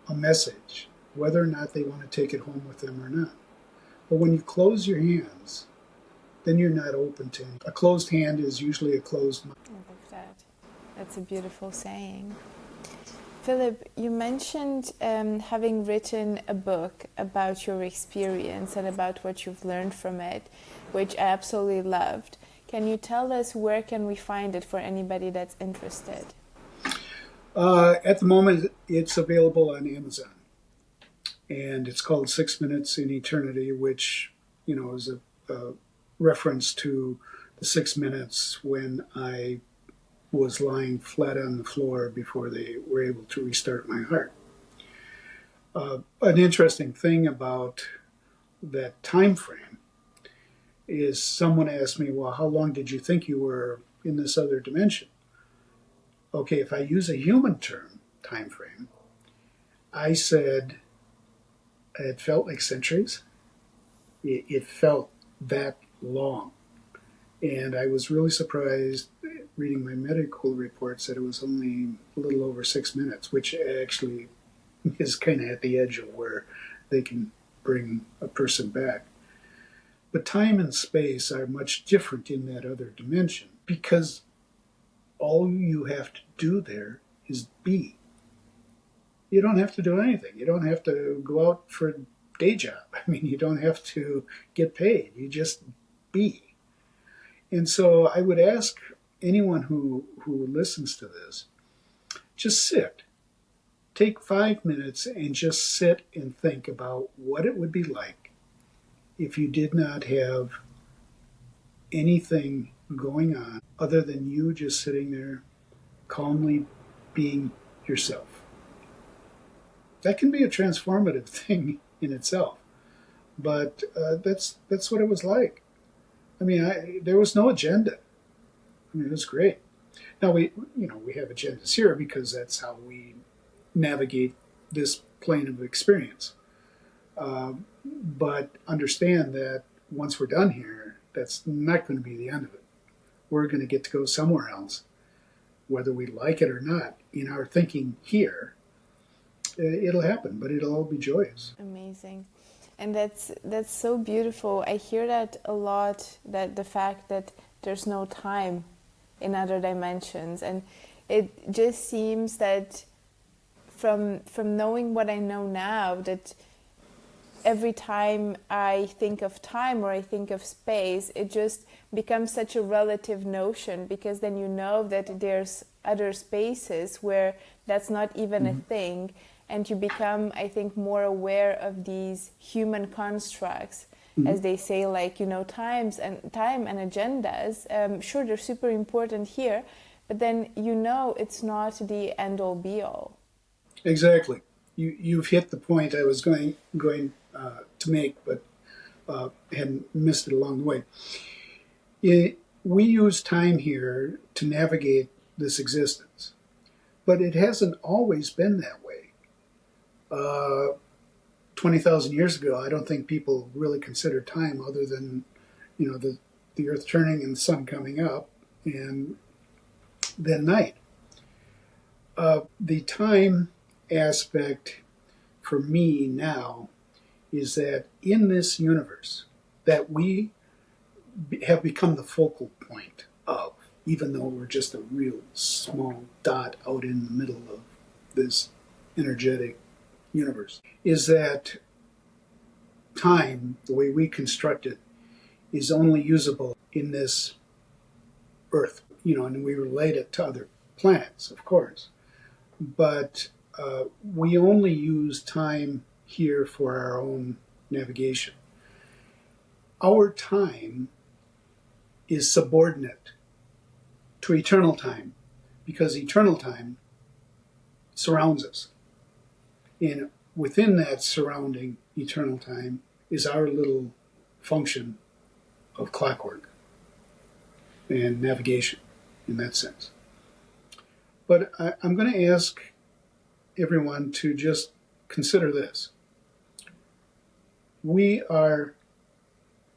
S1: a message, whether or not they want to take it home with them or not. But when you close your hands, then you're not open to anything. A closed hand is usually a closed mind.
S2: I love that. That's a beautiful saying. Philip, you mentioned having written a book about your experience and about what you've learned from it, which I absolutely loved. Can you tell us where can we find it for anybody that's interested?
S1: At the moment, it's available on Amazon, and it's called 6 Minutes in Eternity, which is a reference to the 6 minutes when I was lying flat on the floor before they were able to restart my heart. An interesting thing about that time frame is someone asked me, well, how long did you think you were in this other dimension? Okay, if I use a human term, time frame, I said it felt like centuries. It felt that long. And I was really surprised reading my medical reports that it was only a little over 6 minutes, which actually is kind of at the edge of where they can bring a person back. But time and space are much different in that other dimension because all you have to do there is be. You don't have to do anything. You don't have to go out for a day job. I mean, you don't have to get paid. You just be. And so I would ask anyone who listens to this, just sit. Take 5 minutes and just sit and think about what it would be like if you did not have anything going on other than you just sitting there calmly being yourself. That can be a transformative thing in itself, but that's what it was like. I mean, there was no agenda. I mean, it was great. Now we have agendas here because that's how we navigate this plane of experience. But understand that once we're done here, that's not going to be the end of it. We're going to get to go somewhere else, whether we like it or not. In our thinking here, it'll happen, but it'll all be joyous.
S2: Amazing. And that's so beautiful. I hear that a lot, that the fact that there's no time in other dimensions. And it just seems that from knowing what I know now, that every time I think of time or I think of space, it just becomes such a relative notion, because then you know that there's other spaces where that's not even a thing. And you become, I think, more aware of these human constructs, as they say, like, time and agendas. Sure, they're super important here, but then it's not the end all be all.
S1: Exactly. You've hit the point I was going to make, but had missed it along the way. We use time here to navigate this existence, but it hasn't always been that way. 20,000 years ago, I don't think people really considered time other than, the earth turning and the sun coming up, and then night. The time aspect for me now is that in this universe that we have become the focal point of, even though we're just a real small dot out in the middle of this energetic universe, is that time, the way we construct it, is only usable in this Earth, and we relate it to other planets, of course. But we only use time here for our own navigation. Our time is subordinate to eternal time, because eternal time surrounds us. And within that surrounding eternal time is our little function of clockwork and navigation in that sense. But I'm going to ask everyone to just consider this. We are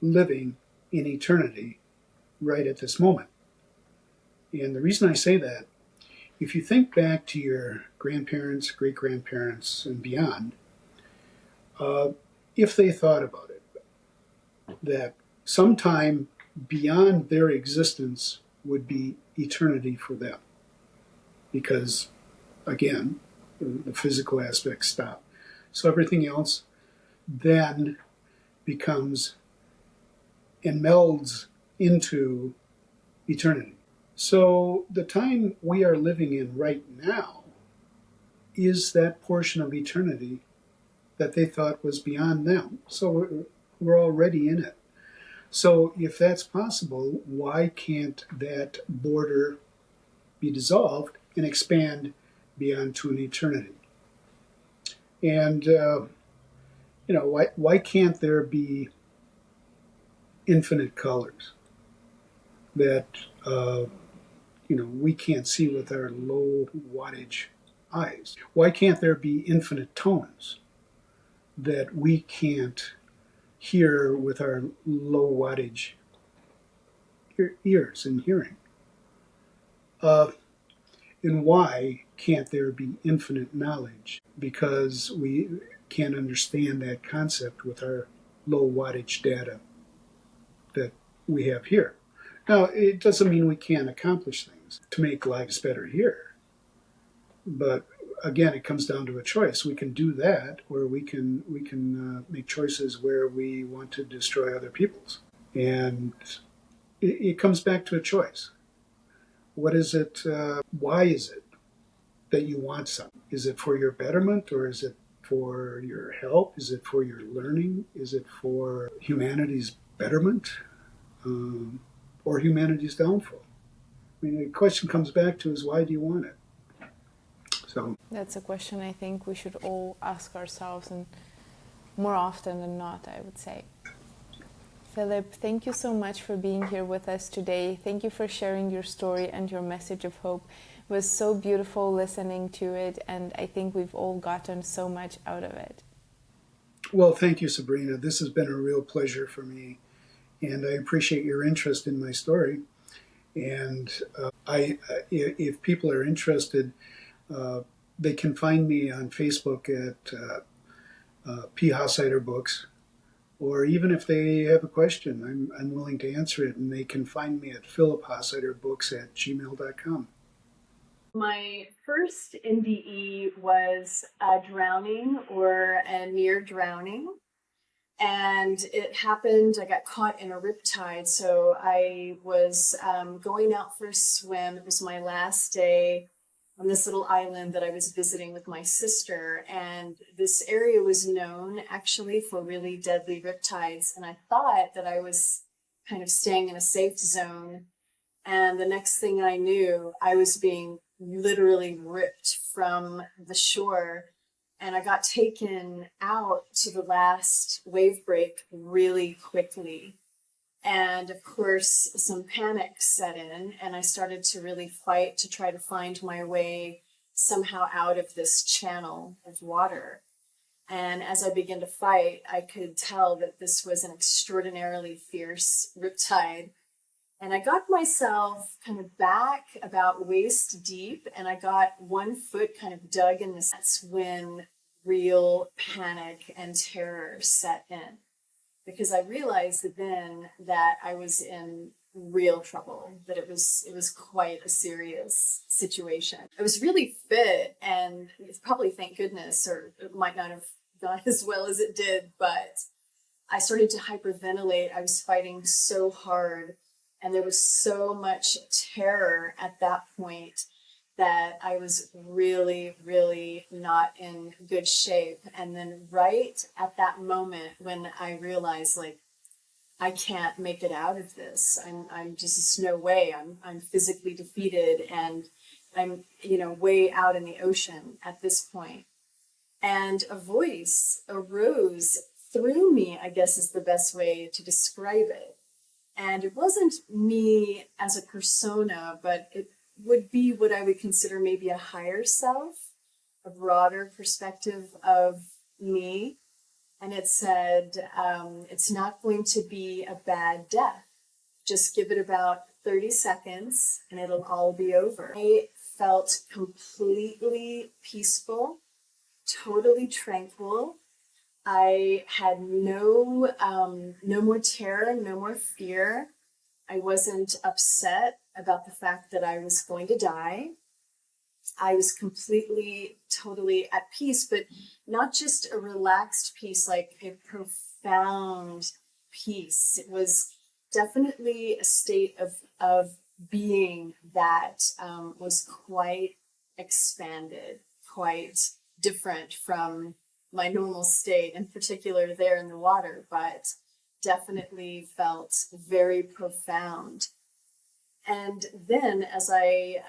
S1: living in eternity right at this moment. And the reason I say that, if you think back to your grandparents, great grandparents, and beyond, if they thought about it, that sometime beyond their existence would be eternity for them. Because, again, the physical aspects stop. So everything else then becomes and melds into eternity. So the time we are living in right now is that portion of eternity that they thought was beyond them. So we're already in it. So if that's possible, why can't that border be dissolved and expand beyond to an eternity? And, why can't there be infinite colors that, we can't see with our low wattage eyes? Why can't there be infinite tones that we can't hear with our low wattage ears and hearing? And why can't there be infinite knowledge? Because we can't understand that concept with our low wattage data that we have here. Now, it doesn't mean we can't accomplish things to make lives better here. But again, it comes down to a choice. We can do that, or we can make choices where we want to destroy other people's. And it comes back to a choice. What is it? Why is it that you want something? Is it for your betterment, or is it for your help? Is it for your learning? Is it for humanity's betterment, or humanity's downfall? I mean, the question comes back to is why do you want it? So
S2: that's a question I think we should all ask ourselves, and more often than not, I would say. Philip, thank you so much for being here with us today. Thank you for sharing your story and your message of hope. It was so beautiful listening to it, and I think we've all gotten so much out of it.
S1: Well, thank you, Sabrina. This has been a real pleasure for me, and I appreciate your interest in my story. And if people are interested, they can find me on Facebook at P. Hossider Books, or even if they have a question, I'm willing to answer it, and they can find me at philiphossiderbooks@gmail.com.
S3: My first NDE was a drowning or a near drowning. And it happened, I got caught in a riptide. So I was going out for a swim. It was my last day on this little island that I was visiting with my sister. And this area was known actually for really deadly riptides. And I thought that I was kind of staying in a safe zone. And the next thing I knew, I was being literally ripped from the shore. And I got taken out to the last wave break really quickly. And of course, some panic set in, and I started to really fight to try to find my way somehow out of this channel of water. And as I began to fight, I could tell that this was an extraordinarily fierce riptide. And I got myself kind of back about waist deep, and I got one foot kind of dug in this. That's when real panic and terror set in, because I realized then that I was in real trouble, that it was quite a serious situation. I was really fit, and probably thank goodness, or it might not have gone as well as it did, but I started to hyperventilate. I was fighting so hard, and there was so much terror at that point that I was really, really not in good shape. And then right at that moment when I realized, like, I can't make it out of this. I'm just, it's no way. I'm physically defeated, and I'm, way out in the ocean at this point. And a voice arose through me, I guess is the best way to describe it. And it wasn't me as a persona, but it would be what I would consider maybe a higher self, a broader perspective of me. And it said, it's not going to be a bad death. Just give it about 30 seconds and it'll all be over. I felt completely peaceful, totally tranquil. I had no more terror, no more fear. I wasn't upset about the fact that I was going to die. I was completely, totally at peace, but not just a relaxed peace, like a profound peace. It was definitely a state of being that was quite expanded, quite different from my normal state, in particular there in the water, but definitely felt very profound. And then, as I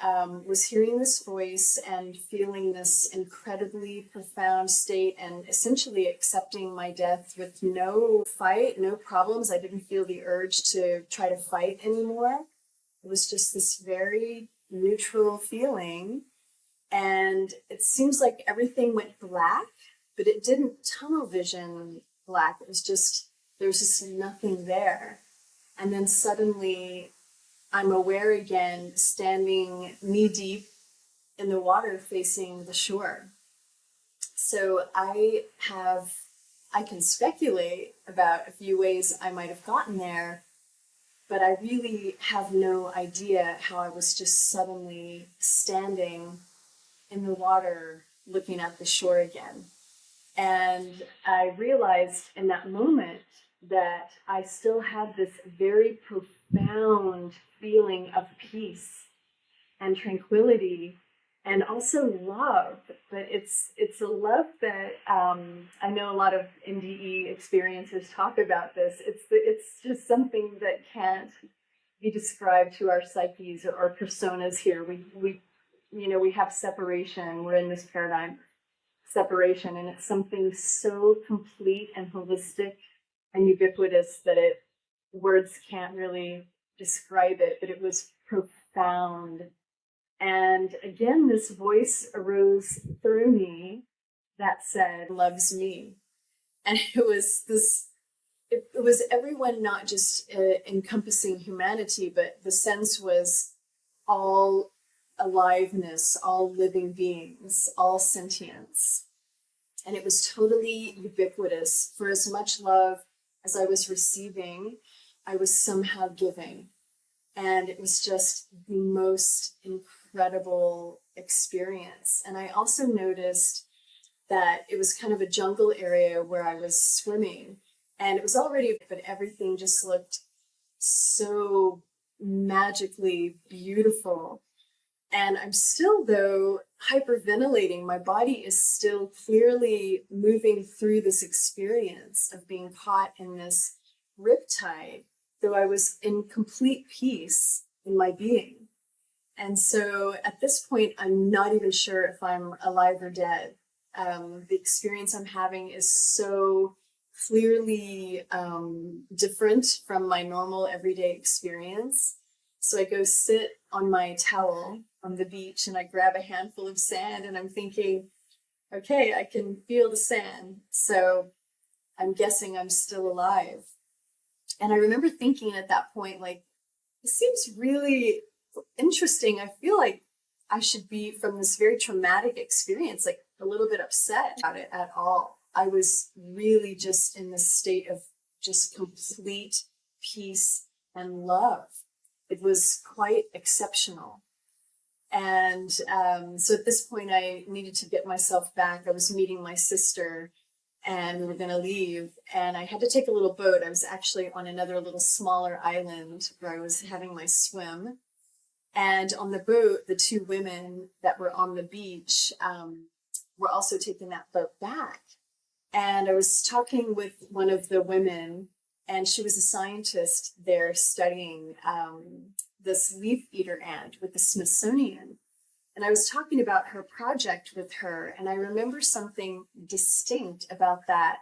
S3: was hearing this voice and feeling this incredibly profound state and essentially accepting my death with no fight, no problems, I didn't feel the urge to try to fight anymore. It was just this very neutral feeling. And it seems like everything went black, but it didn't tunnel vision black. It was just, there was just nothing there. And then suddenly, I'm aware again, standing knee deep in the water facing the shore. So I can speculate about a few ways I might have gotten there, but I really have no idea how I was just suddenly standing in the water looking at the shore again. And I realized in that moment that I still had this very profound feeling of peace and tranquility and also love. But it's a love that I know a lot of NDE experiencers talk about this. It's just something that can't be described to our psyches or personas here. We have separation. We're in this paradigm separation, and it's something so complete and holistic and ubiquitous that words can't really describe it, but it was profound. And again, this voice arose through me that said, loves me. And it was everyone, not just encompassing humanity, but the sense was all aliveness, all living beings, all sentience. And it was totally ubiquitous. For as much love as I was receiving, I was somehow giving. And it was just the most incredible experience. And I also noticed that it was kind of a jungle area where I was swimming. And it was already, but everything just looked so magically beautiful. And I'm still, though, hyperventilating. My body is still clearly moving through this experience of being caught in this riptide, though I was in complete peace in my being. And so at this point, I'm not even sure if I'm alive or dead. The experience I'm having is so clearly different from my normal everyday experience. So I go sit on my towel on the beach and I grab a handful of sand and I'm thinking, okay, I can feel the sand. So I'm guessing I'm still alive. And I remember thinking at that point, like, this seems really interesting. I feel like I should be, from this very traumatic experience, like a little bit upset about it at all. I was really just in this state of just complete peace and love. It was quite exceptional. And so at this point, I needed to get myself back. I was meeting my sister and we were going to leave. And I had to take a little boat. I was actually on another little smaller island where I was having my swim. And on the boat, the two women that were on the beach were also taking that boat back. And I was talking with one of the women, and she was a scientist there studying this leaf eater ant with the Smithsonian. And I was talking about her project with her, and I remember something distinct about that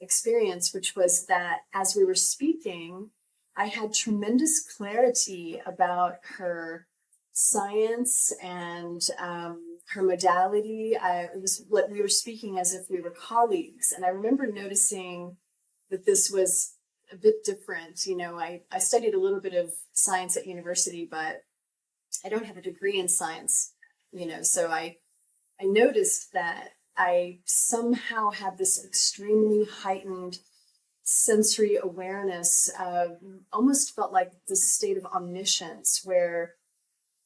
S3: experience, which was that as we were speaking, I had tremendous clarity about her science and her modality. It was what we were speaking as if we were colleagues. And I remember noticing that this was a bit different. You know, I studied a little bit of science at university, but I don't have a degree in science, you know, so I noticed that I somehow had this extremely heightened sensory awareness, almost felt like this state of omniscience where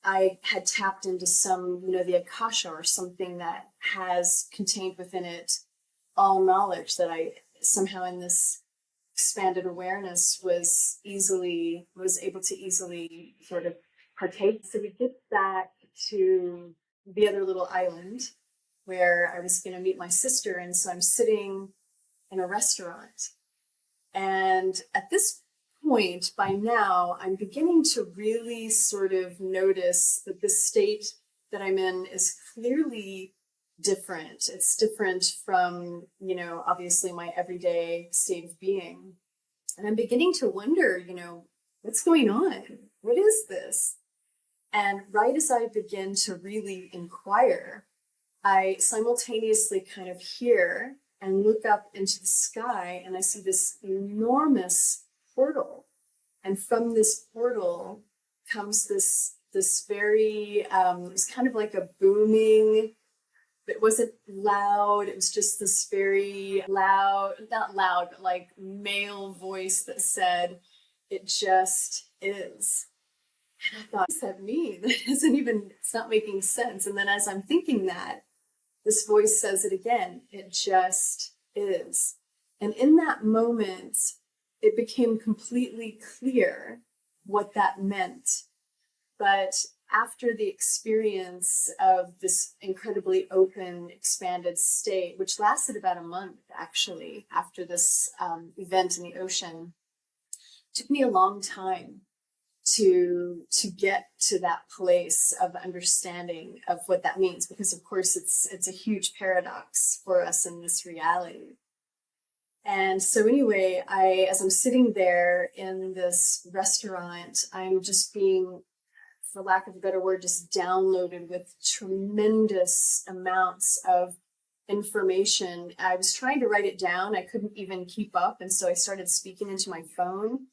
S3: I had tapped into some, you know, the Akasha or something that has contained within it all knowledge that I somehow in this expanded awareness was able to easily sort of partake. So we get back to the other little island where I was going to meet my sister. And so I'm sitting in a restaurant. And at this point, by now, I'm beginning to really sort of notice that the state that I'm in is clearly different. It's different from, you know, obviously my everyday state of being. And I'm beginning to wonder, you know, what's going on? What is this? And right as I begin to really inquire, I simultaneously kind of hear and look up into the sky, and I see this enormous portal. And from this portal comes this very, it was kind of like a booming, it wasn't loud, it was just this very loud, not loud, but like male voice that said, "It just is." And I thought, what does that mean? That isn't even, it's not making sense. And then as I'm thinking that, this voice says it again, "It just is." And in that moment, it became completely clear what that meant. But after the experience of this incredibly open, expanded state, which lasted about a month, actually, after this event in the ocean, it took me a long time to get to that place of understanding of what that means, because of course it's a huge paradox for us in this reality. And so anyway, as I'm sitting there in this restaurant, I'm just being, for lack of a better word, just downloaded with tremendous amounts of information. I was trying to write it down. I couldn't even keep up. And so I started speaking into my phone.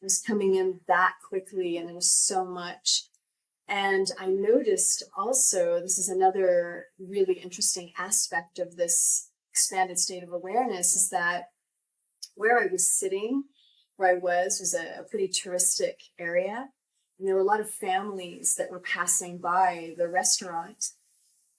S3: It was coming in that quickly, and it was so much. And I noticed also, this is another really interesting aspect of this expanded state of awareness, is that where I was sitting, where I was a pretty touristic area. And there were a lot of families that were passing by the restaurant.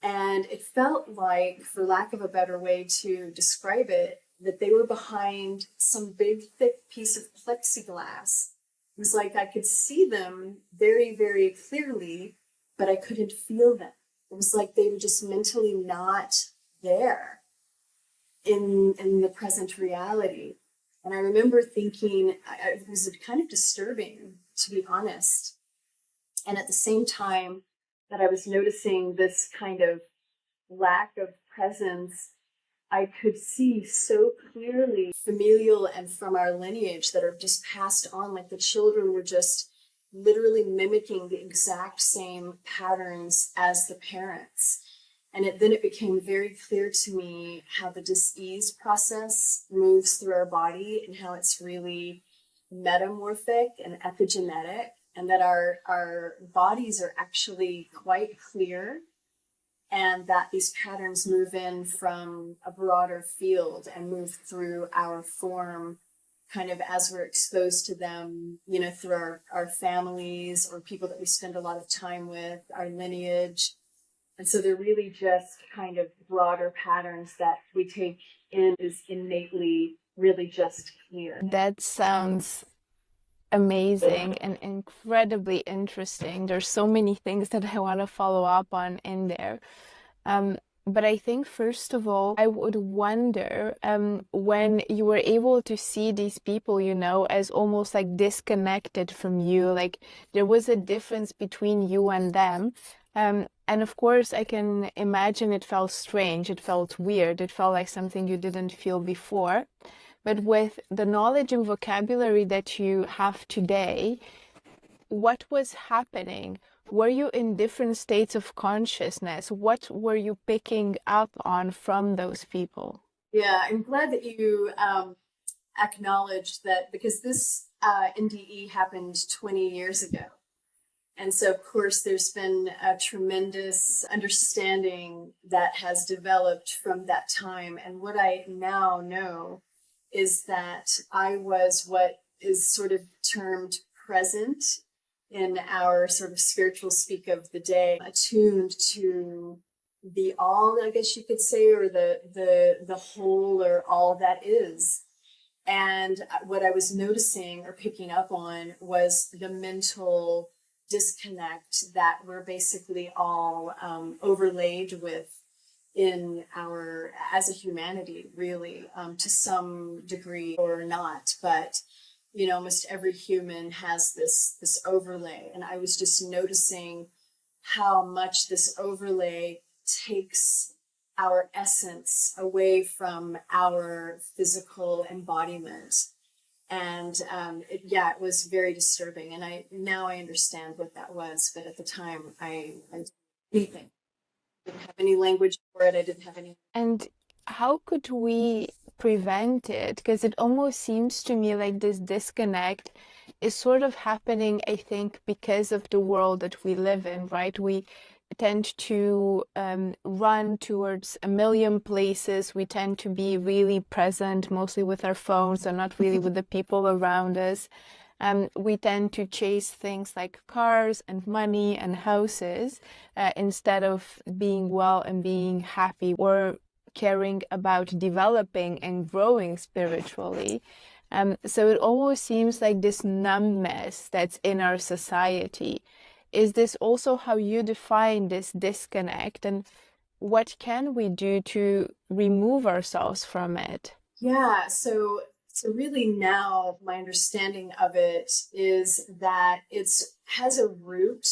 S3: And it felt like, for lack of a better way to describe it, that they were behind some big, thick piece of plexiglass. It was like I could see them very, very clearly, but I couldn't feel them. It was like they were just mentally not there in the present reality. And I remember thinking, it was kind of disturbing, to be honest. And at the same time that I was noticing this kind of lack of presence, I could see so clearly familial and from our lineage that are just passed on, like the children were just literally mimicking the exact same patterns as the parents. And then it became very clear to me how the dis-ease process moves through our body and how it's really metamorphic and epigenetic, and that our bodies are actually quite clear, and that these patterns move in from a broader field and move through our form kind of as we're exposed to them, you know, through our families or people that we spend a lot of time with, our lineage. And so they're really just kind of broader patterns that we take in is innately really just clear.
S2: That sounds amazing and incredibly interesting. There's so many things that I want to follow up on in there. But I think, first of all, I would wonder when you were able to see these people, you know, as almost like disconnected from you, like there was a difference between you and them. And of course, I can imagine it felt strange, it felt weird, it felt like something you didn't feel before. But with the knowledge and vocabulary that you have today, what was happening? Were you in different states of consciousness? What were you picking up on from those people?
S3: Yeah, I'm glad that you acknowledged that, because this NDE happened 20 years ago. And so, of course, there's been a tremendous understanding that has developed from that time. And what I now know is that I was what is sort of termed present in our sort of spiritual speak of the day, attuned to the all, I guess you could say, or the whole, or all that is. And what I was noticing or picking up on was the mental disconnect that we're basically all overlaid with in our, as a humanity, really, to some degree or not. But you know, almost every human has this overlay, and I was just noticing how much this overlay takes our essence away from our physical embodiment. And it was very disturbing. And I understand what that was, but at the time, I didn't have any language for it. I didn't have any.
S2: And how could we prevent it? Because it almost seems to me like this disconnect is sort of happening, I think, because of the world that we live in, right? We tend to run towards a million places. We tend to be really present, mostly with our phones and not really with the people around us. We tend to chase things like cars and money and houses instead of being well and being happy, or caring about developing and growing spiritually. So it almost seems like this numbness that's in our society. Is this also how you define this disconnect? And what can we do to remove ourselves from it?
S3: Yeah, so really now my understanding of it is that it's has a root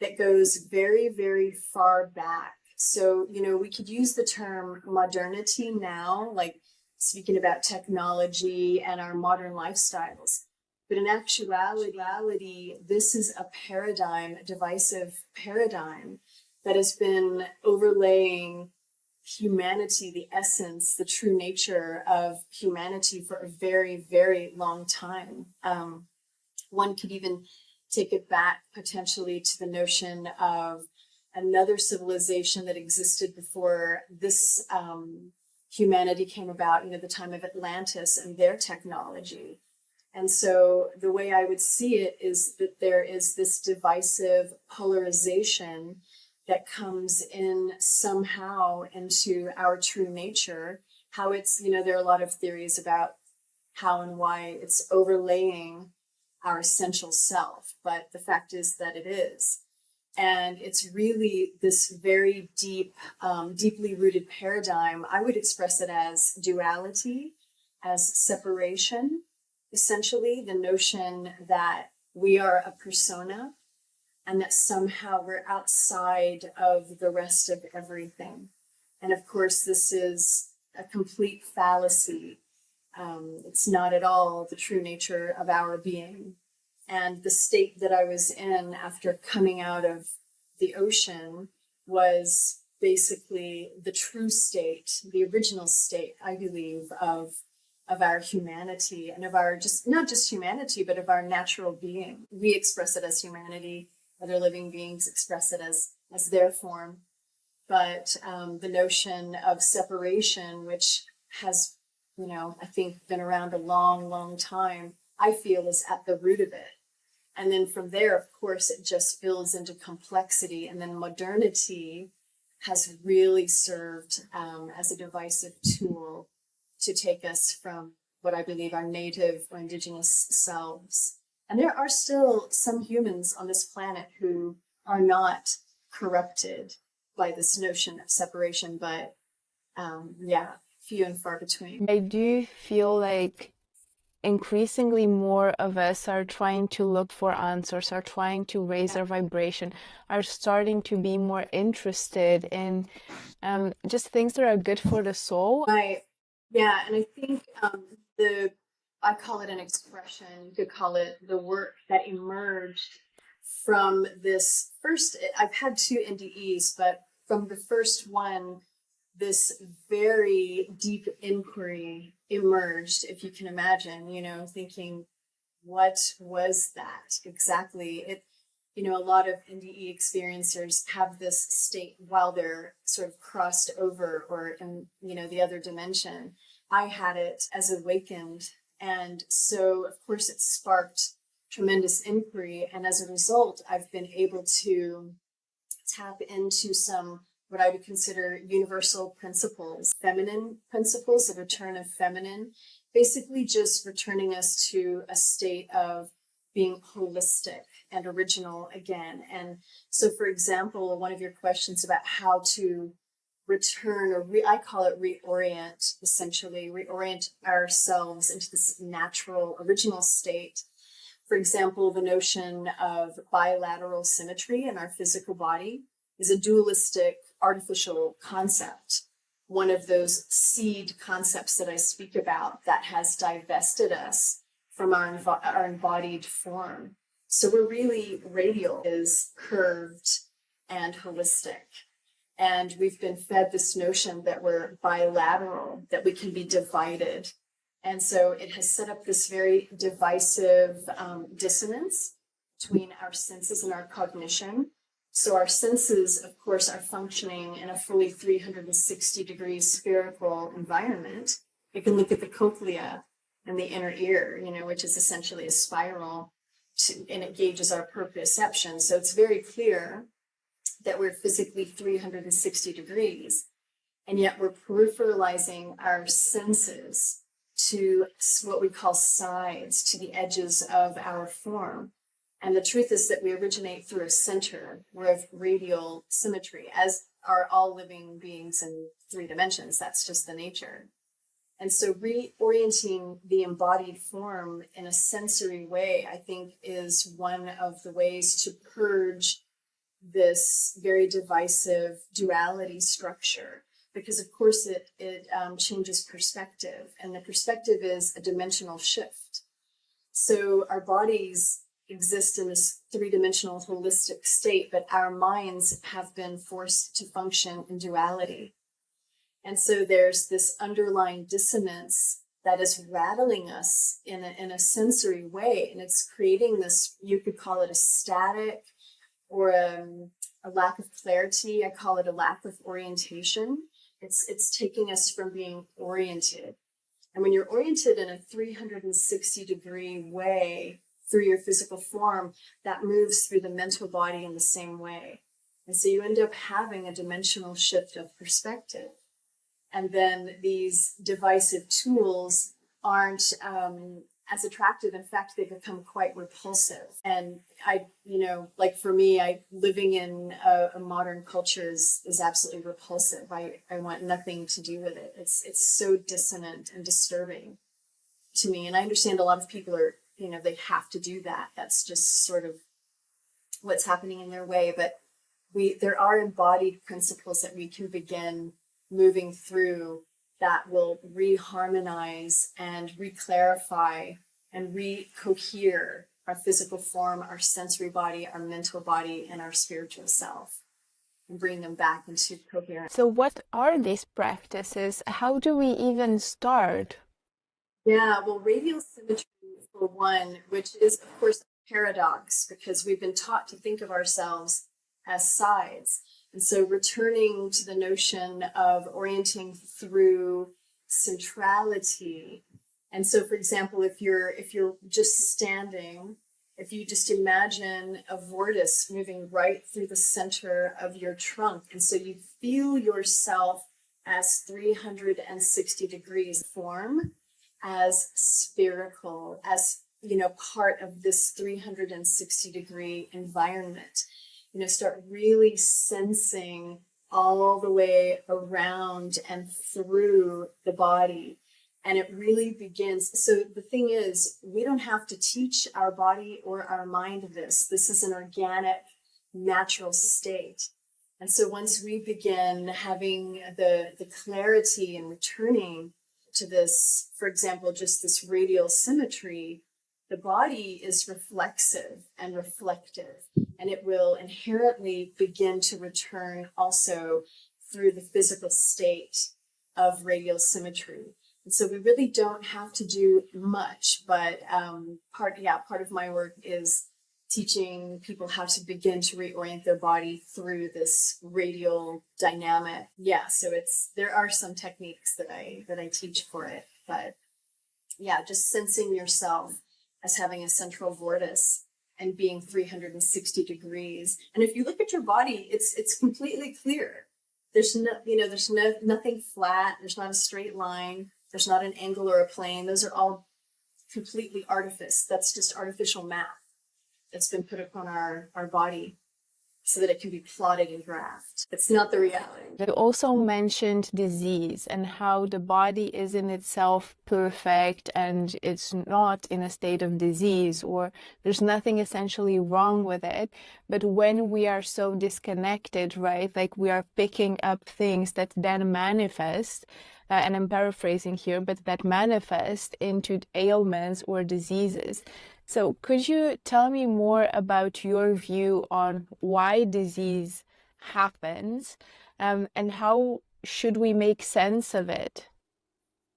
S3: that goes very, very far back. So, you know, we could use the term modernity now, like speaking about technology and our modern lifestyles. But in actuality, this is a paradigm, a divisive paradigm that has been overlaying humanity, the essence, the true nature of humanity for a very, very long time. One could even take it back potentially to the notion of another civilization that existed before this humanity came about, you know, the time of Atlantis and their technology. And so the way I would see it is that there is this divisive polarization that comes in somehow into our true nature. How it's, you know, there are a lot of theories about how and why it's overlaying our essential self, but the fact is that it is. And it's really this very deep, deeply rooted paradigm. I would express it as duality, as separation, essentially the notion that we are a persona and that somehow we're outside of the rest of everything. And of course, this is a complete fallacy. It's not at all the true nature of our being. And the state that I was in after coming out of the ocean was basically the true state, the original state, I believe, of our humanity and of our just, not just humanity, but of our natural being. We express it as humanity. Other living beings express it as their form. But the notion of separation, which has, you know, I think been around a long, long time, I feel is at the root of it. And then from there, of course, it just builds into complexity. And then modernity has really served as a divisive tool to take us from what I believe are native or indigenous selves. And there are still some humans on this planet who are not corrupted by this notion of separation, but few and far between.
S2: I do feel like increasingly more of us are trying to look for answers, are trying to raise our vibration, are starting to be more interested in just things that are good for the soul.
S3: Right. Yeah, and I think I call it an expression, you could call it the work that emerged from this first. I've had two NDEs, but from the first one, this very deep inquiry emerged, if you can imagine, thinking, what was that exactly? A lot of NDE experiencers have this state while they're sort of crossed over or in, the other dimension. I had it as awakened. And so, of course, it sparked tremendous inquiry. And as a result, I've been able to tap into some what I would consider universal principles, feminine principles, the return of feminine, basically just returning us to a state of being holistic and original again. And so, for example, one of your questions about how to return, or I call it reorient, essentially, reorient ourselves into this natural, original state. For example, the notion of bilateral symmetry in our physical body is a dualistic artificial concept, one of those seed concepts that I speak about that has divested us from our embodied form. So we're really radial, is curved and holistic. And we've been fed this notion that we're bilateral, that we can be divided. And so it has set up this very divisive dissonance between our senses and our cognition. So our senses, of course, are functioning in a fully 360-degree spherical environment. You can look at the cochlea and the inner ear, which is essentially a spiral, and it gauges our proprioception. So it's very clear that we're physically 360 degrees, and yet we're peripheralizing our senses to what we call sides, to the edges of our form. And the truth is that we originate through a center. We're of radial symmetry, as are all living beings in 3 dimensions. That's just the nature. And so reorienting the embodied form in a sensory way, I think, is one of the ways to purge this very divisive duality structure, because of course it changes perspective, and the perspective is a dimensional shift. So our bodies exist in this 3-dimensional holistic state, but our minds have been forced to function in duality. And so there's this underlying dissonance that is rattling us in a sensory way, and it's creating this, you could call it a static, or a lack of clarity. I call it a lack of orientation. It's taking us from being oriented. And when you're oriented in a 360-degree way through your physical form, that moves through the mental body in the same way. And so you end up having a dimensional shift of perspective. And then these divisive tools aren't as attractive. In fact, they become quite repulsive. And like for me, living in a modern culture is absolutely repulsive. I want nothing to do with it. It's so dissonant and disturbing to me. And I understand a lot of people are, they have to do that. That's just sort of what's happening in their way. But there are embodied principles that we can begin moving through that will reharmonize and reclarify and recohere our physical form, our sensory body, our mental body, and our spiritual self, and bring them back into coherence.
S2: So what are these practices? How do we even start?
S3: Yeah, well, radial symmetry, for one, which is, of course, a paradox, because we've been taught to think of ourselves as sides. And so returning to the notion of orienting through centrality. And so, for example, if you're just standing, if you just imagine a vortice moving right through the center of your trunk, and so you feel yourself as 360 degrees form, as spherical, as part of this 360-degree environment. Start really sensing all the way around and through the body. And it really begins. So the thing is, we don't have to teach our body or our mind this. This is an organic, natural state. And so once we begin having the clarity and returning to this, for example, just this radial symmetry, the body is reflexive and reflective, and it will inherently begin to return also through the physical state of radial symmetry. And so we really don't have to do much, but part of my work is teaching people how to begin to reorient their body through this radial dynamic. Yeah, so there are some techniques that I teach for it, but yeah, just sensing yourself as having a central vortex and being 360 degrees. And if you look at your body, it's completely clear. There's nothing flat. There's not a straight line. There's not an angle or a plane. Those are all completely artifice. That's just artificial math that's been put upon our body so that it can be plotted and graphed. It's not the reality.
S2: You also mentioned disease and how the body is in itself perfect and it's not in a state of disease, or there's nothing essentially wrong with it. But when we are so disconnected, right, like we are picking up things that then manifest, and I'm paraphrasing here, but that manifest into ailments or diseases. So could you tell me more about your view on why disease happens, and how should we make sense of it?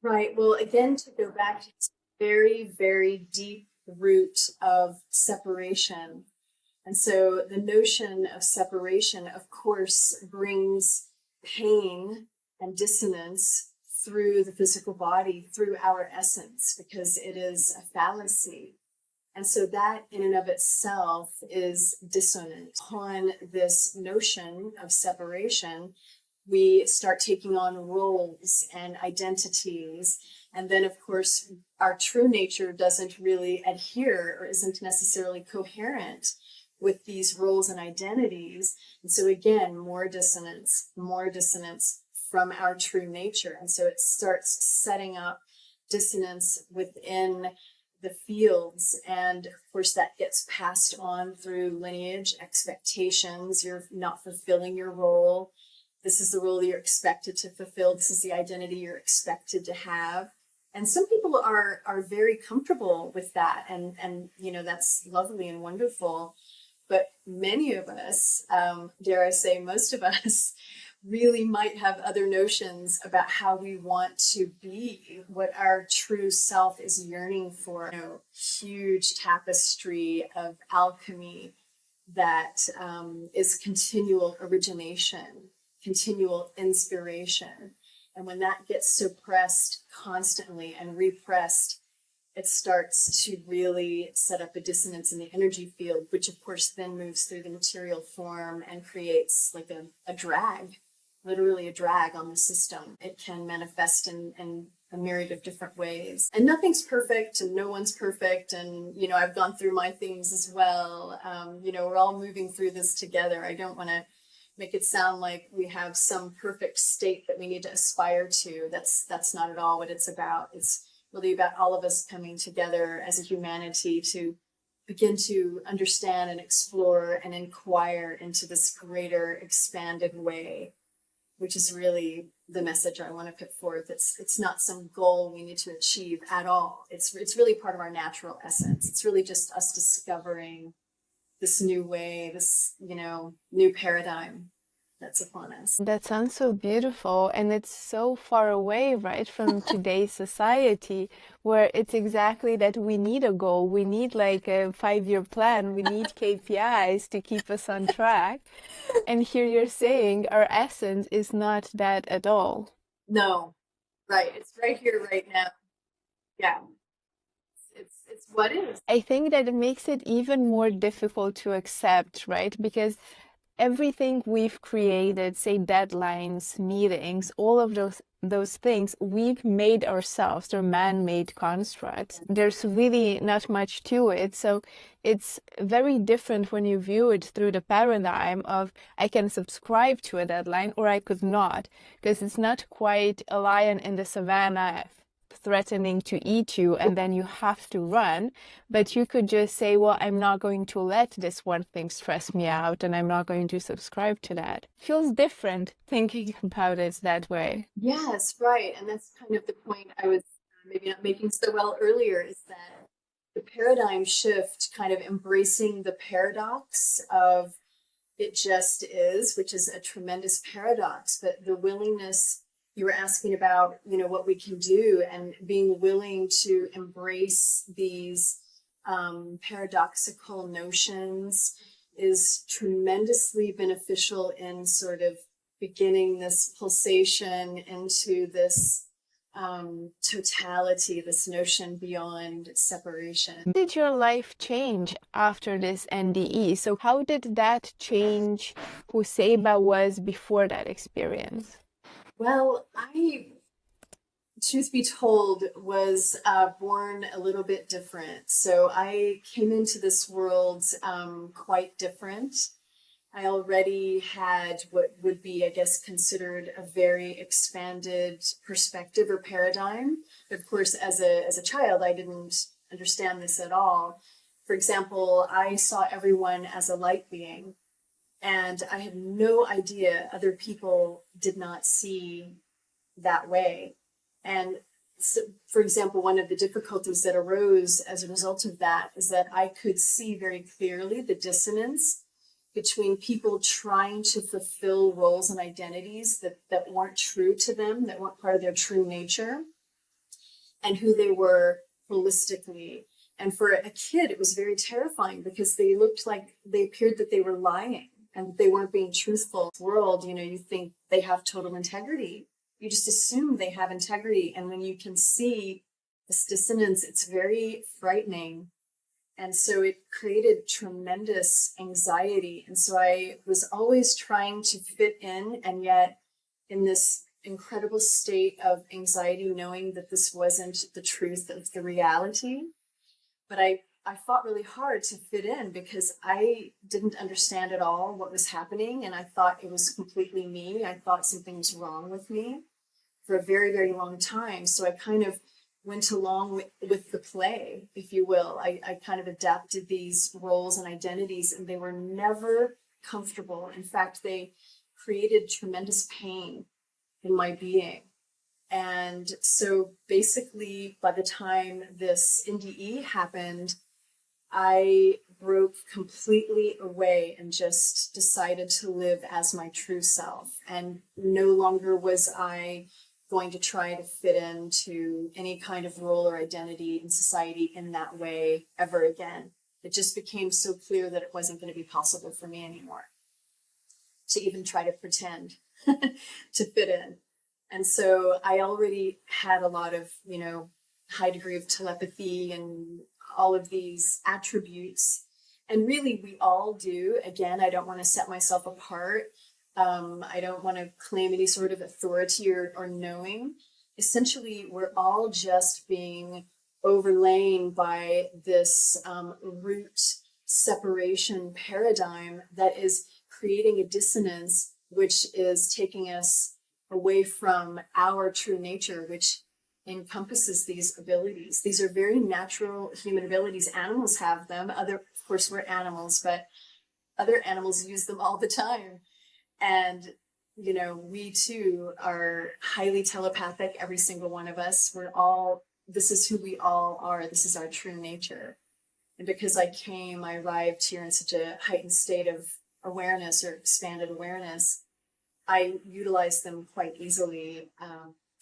S3: Right. Well, again, to go back to this very, very deep root of separation. And so the notion of separation, of course, brings pain and dissonance through the physical body, through our essence, because it is a fallacy. And so that in and of itself is dissonant. Upon this notion of separation, we start taking on roles and identities. And then, of course, our true nature doesn't really adhere or isn't necessarily coherent with these roles and identities. And so again, more dissonance from our true nature. And so it starts setting up dissonance within the fields. And of course, that gets passed on through lineage, expectations. You're not fulfilling your role. This is the role you're expected to fulfill. This is the identity you're expected to have. And some people are very comfortable with that. And that's lovely and wonderful. But many of us, dare I say, most of us, really might have other notions about how we want to be, what our true self is yearning for. Huge tapestry of alchemy that is continual origination, continual inspiration. And when that gets suppressed constantly and repressed, it starts to really set up a dissonance in the energy field, which of course then moves through the material form and creates like a drag, literally a drag on the system. It can manifest in a myriad of different ways. And nothing's perfect and no one's perfect. And, I've gone through my things as well. We're all moving through this together. I don't want to make it sound like we have some perfect state that we need to aspire to. That's not at all what it's about. It's really about all of us coming together as a humanity to begin to understand and explore and inquire into this greater expanded way, which is really the message I want to put forth. It's not some goal we need to achieve at all. It's really part of our natural essence. It's really just us discovering this new way, this, new paradigm that's upon us.
S2: That sounds so beautiful, and it's so far away, right, from today's society, where it's exactly that we need a goal, we need like a 5-year plan, we need KPIs to keep us on track. And here you're saying our essence is not that at all.
S3: No, right. It's right here, right now. Yeah. It's what is.
S2: I think that it makes it even more difficult to accept, right? Because everything we've created, say deadlines, meetings, all of those things, we've made ourselves. They're man-made constructs. There's really not much to it. So it's very different when you view it through the paradigm of I can subscribe to a deadline or I could not, because it's not quite a lion in the savannah threatening to eat you and then you have to run, but you could just say, well, I'm not going to let this one thing stress me out and I'm not going to subscribe to that. Feels different thinking about it that way.
S3: Yes, right. And that's kind of the point I was maybe not making so well earlier, is that the paradigm shift, kind of embracing the paradox of it just is, which is a tremendous paradox, but the willingness you were asking about, what we can do, and being willing to embrace these paradoxical notions is tremendously beneficial in sort of beginning this pulsation into this totality, this notion beyond separation.
S2: Did your life change after this NDE? So how did that change who Seba was before that experience?
S3: Well, truth be told, was born a little bit different. So I came into this world quite different. I already had what would be, I guess, considered a very expanded perspective or paradigm. But of course, as a child, I didn't understand this at all. For example, I saw everyone as a light being, and I had no idea other people did not see that way. And so, for example, one of the difficulties that arose as a result of that is that I could see very clearly the dissonance between people trying to fulfill roles and identities that weren't true to them, that weren't part of their true nature, and who they were holistically. And for a kid, it was very terrifying because they looked like they appeared that they were lying and they weren't being truthful. In the world, you think they have total integrity. You just assume they have integrity. And when you can see this dissonance, it's very frightening. And so it created tremendous anxiety. And so I was always trying to fit in, and yet in this incredible state of anxiety, knowing that this wasn't the truth of the reality. But I fought really hard to fit in because I didn't understand at all what was happening. And I thought it was completely me. I thought something was wrong with me for a very, very long time. So I kind of went along with the play, if you will. I kind of adapted these roles and identities, and they were never comfortable. In fact, they created tremendous pain in my being. And so basically, by the time this NDE happened, I broke completely away and just decided to live as my true self. And no longer was I going to try to fit into any kind of role or identity in society in that way ever again. It just became so clear that it wasn't going to be possible for me anymore to even try to pretend to fit in. And so I already had a lot of, high degree of telepathy and all of these attributes. And really, we all do. Again, I don't want to set myself apart. I don't want to claim any sort of authority or knowing. Essentially, we're all just being overlain by this root separation paradigm that is creating a dissonance, which is taking us away from our true nature, which encompasses these abilities. These are very natural human abilities. Animals have them. Of course, we're animals, but other animals use them all the time. And, we too are highly telepathic, every single one of us. This is who we all are. This is our true nature. And because I arrived here in such a heightened state of awareness or expanded awareness, I utilized them quite easily.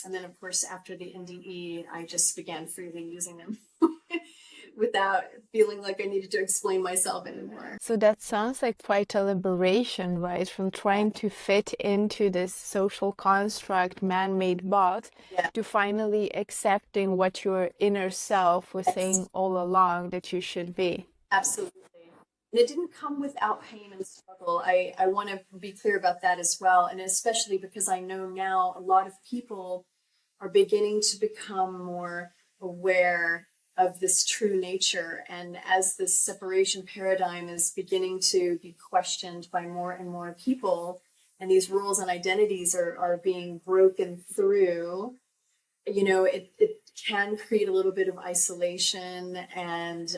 S3: And then, of course, after the NDE, I just began freely using them without feeling like I needed to explain myself anymore.
S2: So that sounds like quite a liberation, right? From trying to fit into this social construct, man-made box, to finally accepting what your inner self was saying all along that you should be.
S3: Absolutely. And it didn't come without pain and struggle. I want to be clear about that as well. And especially because I know now a lot of people are beginning to become more aware of this true nature. And as this separation paradigm is beginning to be questioned by more and more people, and these rules and identities are being broken through, it can create a little bit of isolation, and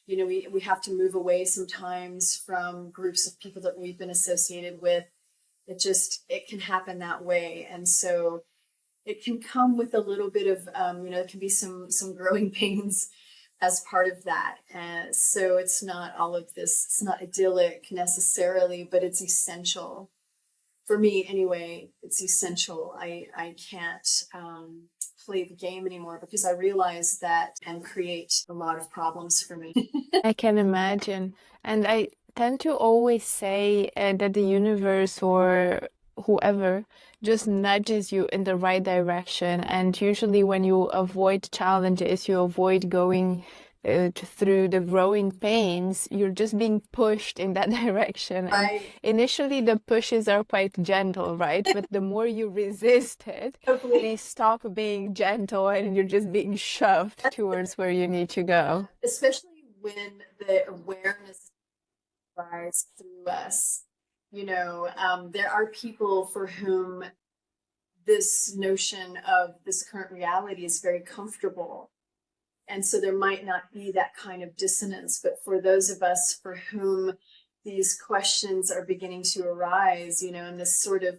S3: we have to move away sometimes from groups of people that we've been associated with. It can happen that way, and so it can come with a little bit of it can be some growing pains as part of that. And so it's not all of this, it's not idyllic necessarily, but it's essential for me anyway. It's essential. I can't play the game anymore, because I realize that and create a lot of problems for me.
S2: I can imagine. And I tend to always say that the universe or whoever just nudges you in the right direction. And usually, when you avoid challenges, you avoid going through the growing pains, you're just being pushed in that direction. And
S3: Right.
S2: initially, the pushes are quite gentle, right? But the more you resist it,
S3: Hopefully,
S2: they stop being gentle and you're just being shoved towards where you need to go.
S3: especially when the awareness rise through us. There are people for whom this notion of this current reality is very comfortable. And so there might not be that kind of dissonance. But for those of us for whom these questions are beginning to arise, and this sort of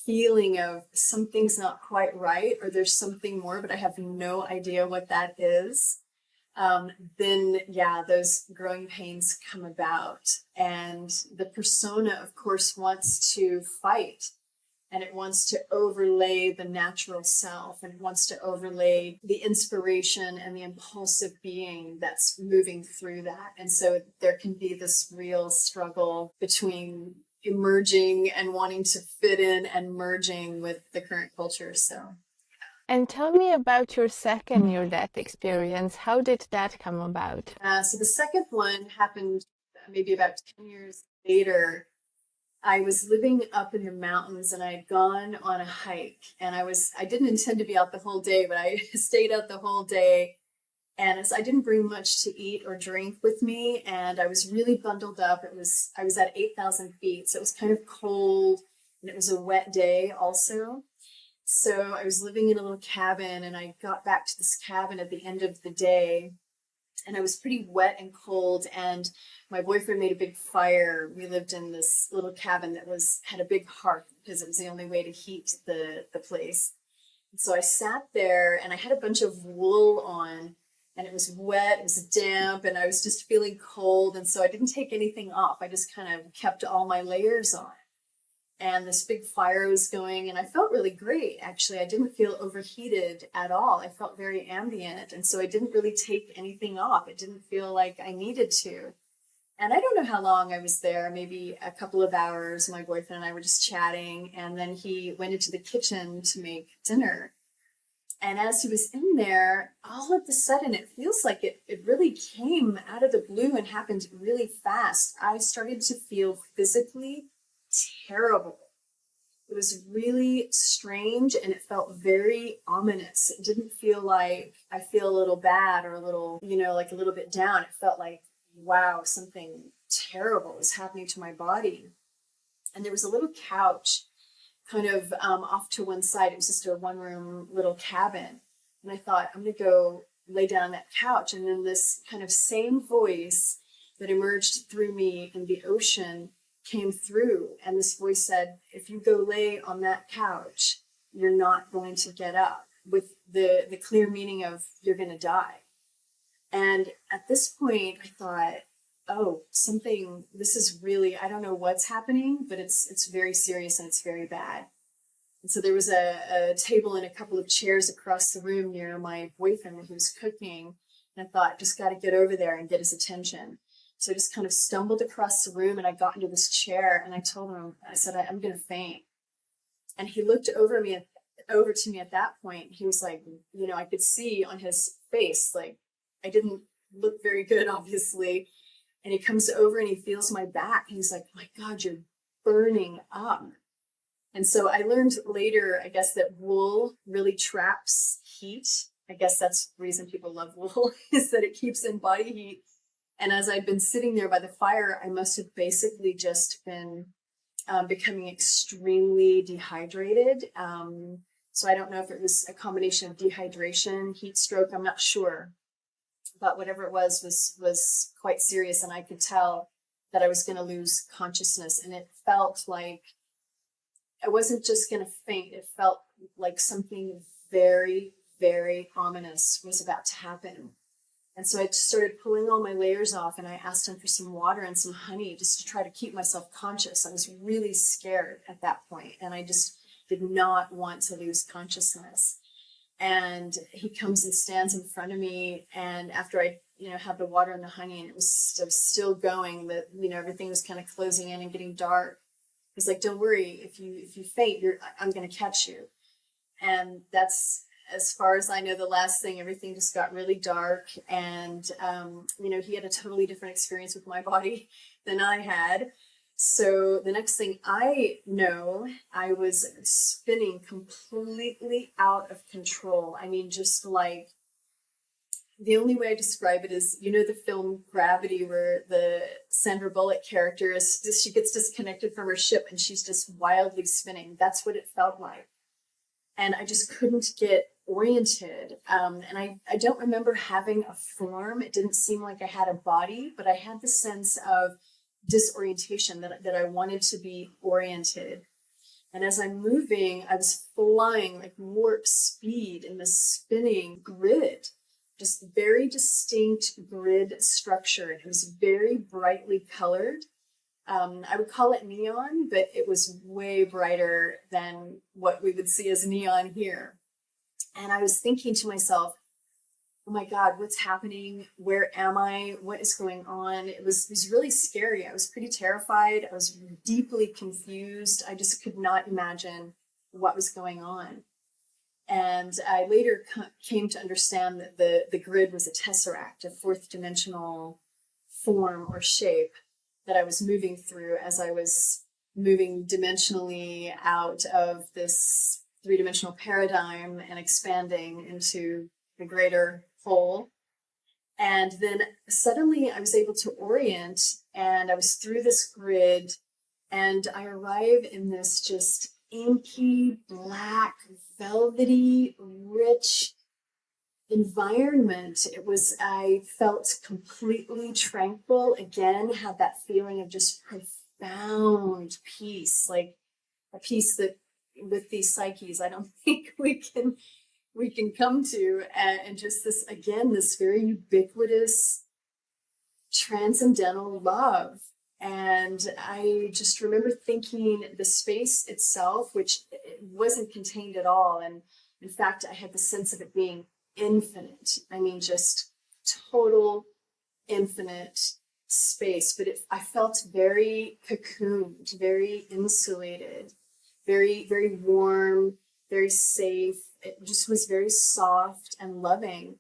S3: feeling of something's not quite right, or there's something more, but I have no idea what that is, then yeah, those growing pains come about. And the persona, of course, wants to fight, and it wants to overlay the natural self, and it wants to overlay the inspiration and the impulsive being that's moving through that. And so there can be this real struggle between emerging and wanting to fit in and merging with the current culture. So
S2: And tell me about your second near-death experience. How did that come about?
S3: so the second one happened maybe about 10 years later. I was living up in the mountains, and I had gone on a hike, and I didn't intend to be out the whole day, but I stayed out the whole day. And I didn't bring much to eat or drink with me, and I was really bundled up. I was at 8,000 feet, so it was kind of cold, and it was a wet day also. So I was living in a little cabin, and I got back to this cabin at the end of the day, and I was pretty wet and cold, and my boyfriend made a big fire. We lived in this little cabin that had a big hearth, because it was the only way to heat the place. And so I sat there, and I had a bunch of wool on, and it was wet, it was damp, and I was just feeling cold. And so I didn't take anything off. I just kind of kept all my layers on. And this big fire was going, and I felt really great. Actually, I didn't feel overheated at all. I felt very ambient. And so I didn't really take anything off. It didn't feel like I needed to. And I don't know how long I was there, maybe a couple of hours. My boyfriend and I were just chatting, and then he went into the kitchen to make dinner. And as he was in there, all of a sudden, it feels like it really came out of the blue and happened really fast. I started to feel physically terrible. It was really strange, and it felt very ominous. It didn't feel like I feel a little bad or a little, like a little bit down. It felt like, wow, something terrible is happening to my body. And there was a little couch kind of off to one side. It was just a one-room little cabin. And I thought, I'm going to go lay down on that couch. And then this kind of same voice that emerged through me in the ocean came through. And this voice said, if you go lay on that couch, you're not going to get up, with the clear meaning of you're going to die. And at this point, I thought, oh, this is really, I don't know what's happening, but it's very serious and it's very bad. And so there was a table and a couple of chairs across the room near my boyfriend who was cooking. And I thought, just got to get over there and get his attention. So I just kind of stumbled across the room, and I got into this chair, and I told him, I said, I'm going to faint. And he looked over to me at that point. He was like, I could see on his face, like, I didn't look very good, obviously. And he comes over and he feels my back. And he's like, oh my God, you're burning up. And so I learned later, I guess, that wool really traps heat. I guess that's the reason people love wool, is that it keeps in body heat. And as I'd been sitting there by the fire, I must have basically just been becoming extremely dehydrated. So I don't know if it was a combination of dehydration, heat stroke, I'm not sure. But whatever it was quite serious, and I could tell that I was going to lose consciousness. And it felt like I wasn't just going to faint. It felt like something very, very ominous was about to happen. And so I just started pulling all my layers off, and I asked him for some water and some honey just to try to keep myself conscious. I was really scared at that point, and I just did not want to lose consciousness. And he comes and stands in front of me, and after I, had the water and the honey, and it was still going, that, everything was kind of closing in and getting dark. He's like, "Don't worry, if you faint, I'm going to catch you." And that's, as far as I know, the last thing. Everything just got really dark, and he had a totally different experience with my body than I had. So the next thing I know, I was spinning completely out of control. I mean, just like, the only way I describe it is, the film Gravity, where the Sandra Bullock character she gets disconnected from her ship and she's just wildly spinning. That's what it felt like. And I just couldn't get oriented. And I don't remember having a form. It didn't seem like I had a body, but I had the sense of disorientation, that I wanted to be oriented. And as I'm moving, I was flying like warp speed in this spinning grid, just very distinct grid structure. It was very brightly colored. I would call it neon, but it was way brighter than what we would see as neon here. And I was thinking to myself, "Oh my God, what's happening? Where am I? What is going on?" It was really scary. I was pretty terrified. I was deeply confused. I just could not imagine what was going on. And I later came to understand that the grid was a tesseract, a fourth dimensional form or shape that I was moving through as I was moving dimensionally out of this three-dimensional paradigm and expanding into the greater whole. And then suddenly I was able to orient, and I was through this grid, and I arrive in this just inky, black, velvety, rich environment. I felt completely tranquil. Again, had that feeling of just profound peace, like a peace that with these psyches, I don't think we can come to, and just this very ubiquitous transcendental love. And I just remember thinking the space itself, which it wasn't contained at all, and in fact I had the sense of it being infinite. I mean, just total infinite space. But I felt very cocooned, very insulated, very, very warm, very safe. It just was very soft and loving.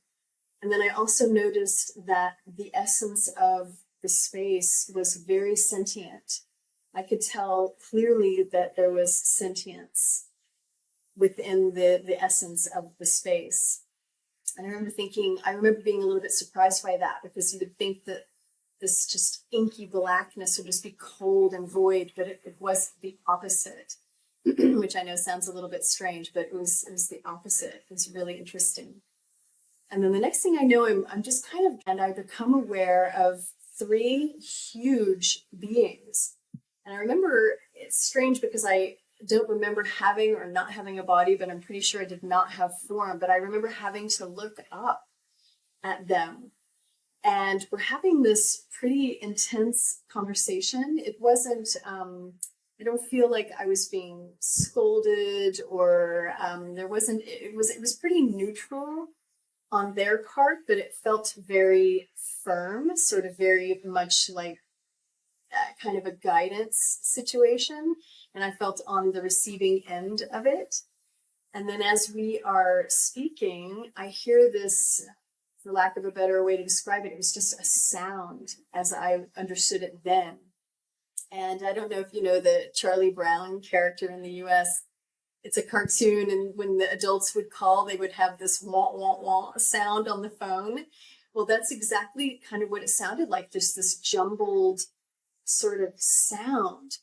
S3: And then I also noticed that the essence of the space was very sentient. I could tell clearly that there was sentience within the essence of the space. And I remember being a little bit surprised by that, because you would think that this just inky blackness would just be cold and void, but it was the opposite, which I know sounds a little bit strange, but it was the opposite. It was really interesting. And then the next thing I know, and I become aware of three huge beings. And I remember, it's strange because I don't remember having or not having a body, but I'm pretty sure I did not have form. But I remember having to look up at them. And we're having this pretty intense conversation. It wasn't, I don't feel like I was being scolded, or it was pretty neutral on their part, but it felt very firm, sort of very much like kind of a guidance situation. And I felt on the receiving end of it. And then as we are speaking, I hear this, for lack of a better way to describe it, it was just a sound as I understood it then. And I don't know if you know the Charlie Brown character in the US. It's a cartoon, and when the adults would call, they would have this wah, wah, wah sound on the phone. Well, that's exactly kind of what it sounded like, just this jumbled sort of sound.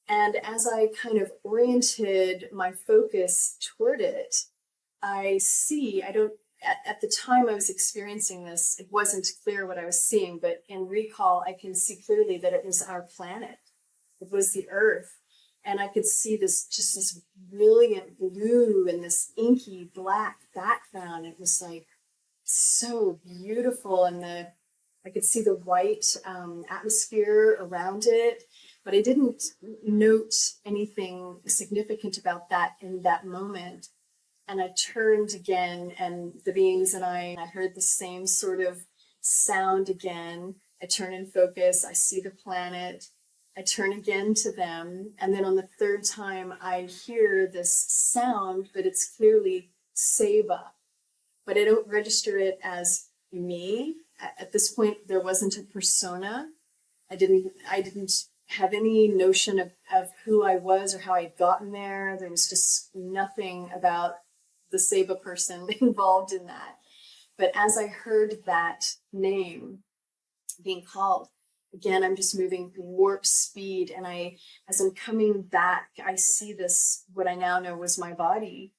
S3: And as I kind of oriented my focus toward it, I don't, at the time I was experiencing this, it wasn't clear what I was seeing, but in recall, I can see clearly that it was our planet. It was the Earth. And I could see this brilliant blue and this inky black background. It was like so beautiful. And I could see the white atmosphere around it, but I didn't note anything significant about that in that moment. And I turned again, and the beings and I heard the same sort of sound again. I turn in focus, I see the planet, I turn again to them, and then on the third time I hear this sound, but it's clearly Seva. But I don't register it as me. At this point, there wasn't a persona. I didn't have any notion of who I was or how I'd gotten there. There was just nothing about the Seva person involved in that. But as I heard that name being called, again, I'm just moving warp speed. And as I'm coming back, I see this, what I now know was my body.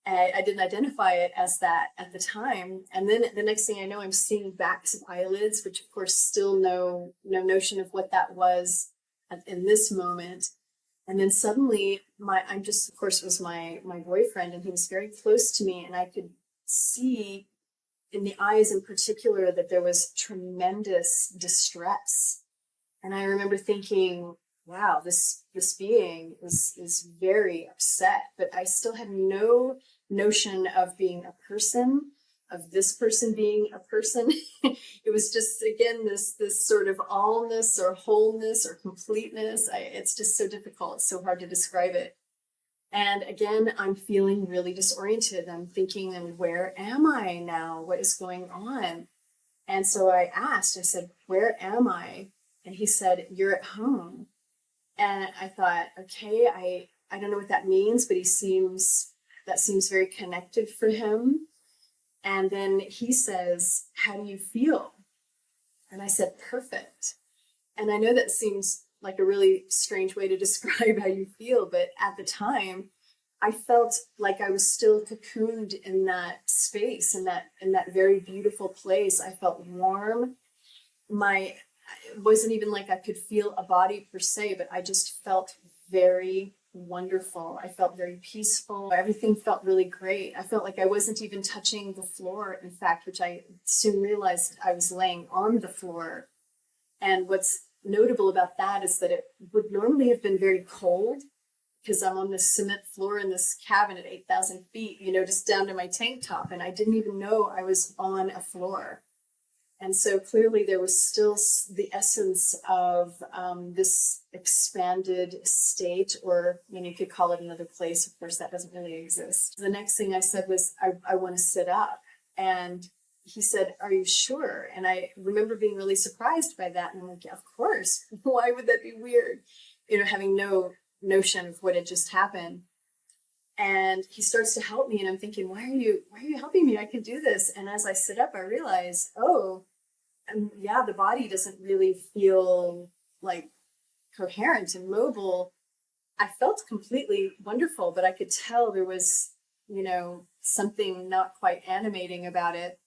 S3: And I didn't identify it as that at the time. And then the next thing I know, I'm seeing backs of eyelids, which of course still no notion of what that was in this moment. And then suddenly I'm just, of course, it was my boyfriend, and he was very close to me, and I could see in the eyes in particular that there was tremendous distress. And I remember thinking, wow, this being is very upset, but I still had no notion of being a person, of this person being a person. It was just, again, this sort of allness or wholeness or completeness. It's just so difficult. It's so hard to describe it. And again, I'm feeling really disoriented. I'm thinking, and where am I now? What is going on? And so I said, where am I? And he said, you're at home. And I thought, okay, I don't know what that means, but that seems very connected for him. And then he says, how do you feel? And I said, perfect. And I know that seems like a really strange way to describe how you feel, but at the time, I felt like I was still cocooned in that space, in that very beautiful place. I felt warm. It wasn't even like I could feel a body per se, but I just felt very wonderful. I felt very peaceful. Everything felt really great. I felt like I wasn't even touching the floor, in fact, which I soon realized I was laying on the floor. And what's notable about that is that it would normally have been very cold, because I'm on this cement floor in this cabin at 8,000 feet, just down to my tank top. And I didn't even know I was on a floor. And so clearly there was still the essence of this expanded state, or you could call it another place. Of course, that doesn't really exist. The next thing I said was, I want to sit up. And he said, are you sure? And I remember being really surprised by that. And I'm like, yeah, of course. Why would that be weird? Having no notion of what had just happened. And he starts to help me, and I'm thinking, why are you helping me? I can do this. And as I sit up, I realize, yeah, the body doesn't really feel like coherent and mobile. I felt completely wonderful, but I could tell there was, something not quite animating about it.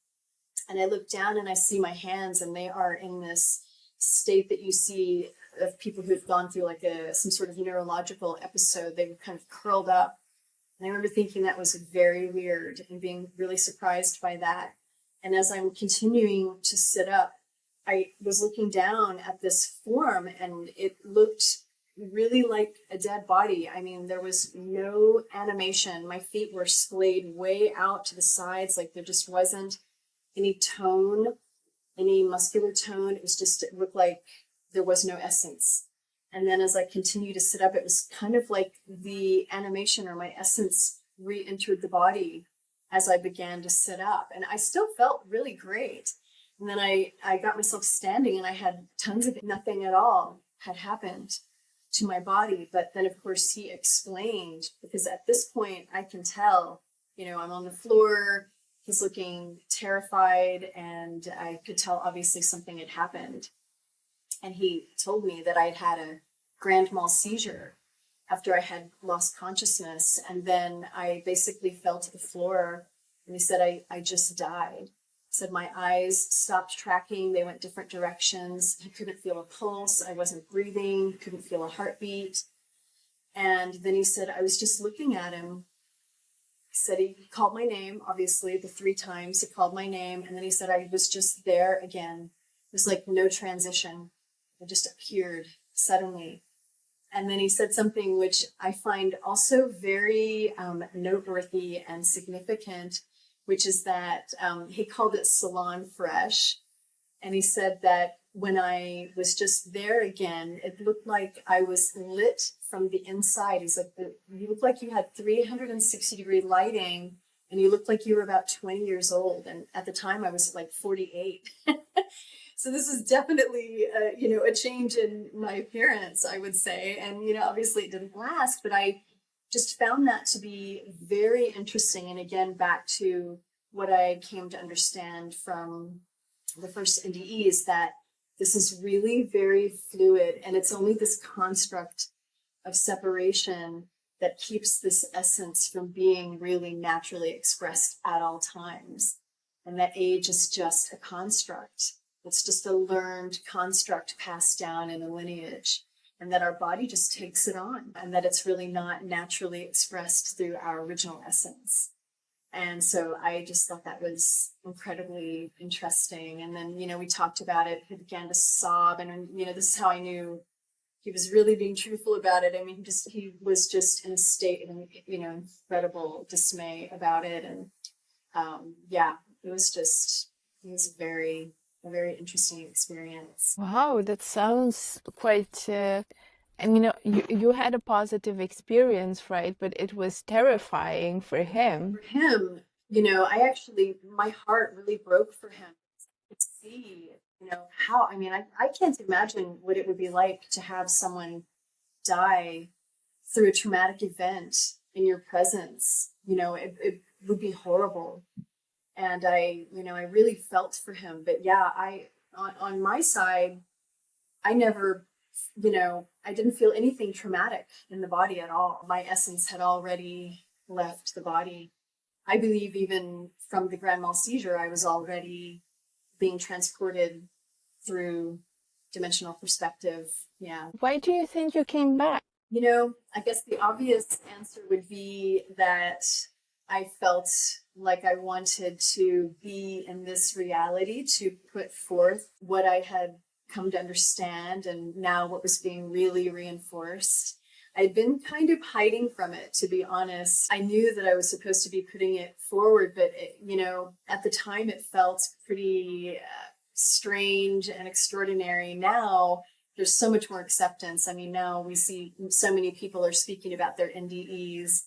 S3: And I look down and I see my hands, and they are in this state that you see of people who've gone through like some sort of neurological episode. They were kind of curled up. And I remember thinking that was very weird and being really surprised by that. And as I'm continuing to sit up, I was looking down at this form, and it looked really like a dead body. I mean, there was no animation. My feet were splayed way out to the sides, like there just wasn't any tone, any muscular tone. It looked like there was no essence. And then as I continued to sit up, it was kind of like the animation or my essence re-entered the body as I began to sit up. And I still felt really great. And then I got myself standing, and I had tons of nothing at all had happened to my body. But then, of course, he explained, because at this point I can tell, I'm on the floor, he's looking terrified, and I could tell obviously something had happened. And he told me that I'd had a grand mal seizure after I had lost consciousness. And then I basically fell to the floor, and he said, I just died. He said, my eyes stopped tracking. They went different directions. I couldn't feel a pulse. I wasn't breathing, couldn't feel a heartbeat. And then he said, I was just looking at him. He said he called my name, obviously, the 3 times he called my name. And then he said, I was just there again. It was like no transition. It just appeared suddenly. And then he said something which I find also very noteworthy and significant, which is that he called it salon fresh. And he said that when I was just there again, it looked like I was lit from the inside. He's like, you looked like you had 360-degree lighting, and you looked like you were about 20 years old. And at the time, I was like 48. So this is definitely, a change in my appearance, I would say. And, obviously it didn't last, but I just found that to be very interesting. And again, back to what I came to understand from the first NDE is that this is really very fluid, and it's only this construct of separation that keeps this essence from being really naturally expressed at all times. And that age is just a construct. It's just a learned construct passed down in a lineage, and that our body just takes it on, and that it's really not naturally expressed through our original essence. And so I just thought that was incredibly interesting. And then, we talked about it. He began to sob. And, this is how I knew he was really being truthful about it. I mean, he was just in a state of, incredible dismay about it. And it was a very interesting experience.
S2: Wow, that sounds quite. You had a positive experience, right? But it was terrifying for him.
S3: For him, my heart really broke for him. To see, how, I can't imagine what it would be like to have someone die through a traumatic event in your presence. It would be horrible. And I really felt for him. But yeah, on my side, I never, I didn't feel anything traumatic in the body at all. My essence had already left the body. I believe even from the grand mal seizure, I was already being transported through dimensional perspective. Yeah.
S2: Why do you think you came back?
S3: I guess the obvious answer would be that I felt like I wanted to be in this reality to put forth what I had come to understand, and now what was being really reinforced. I'd been kind of hiding from it, to be honest. I knew that I was supposed to be putting it forward, but at the time it felt pretty strange and extraordinary. Now there's so much more acceptance. I mean, now we see so many people are speaking about their NDEs,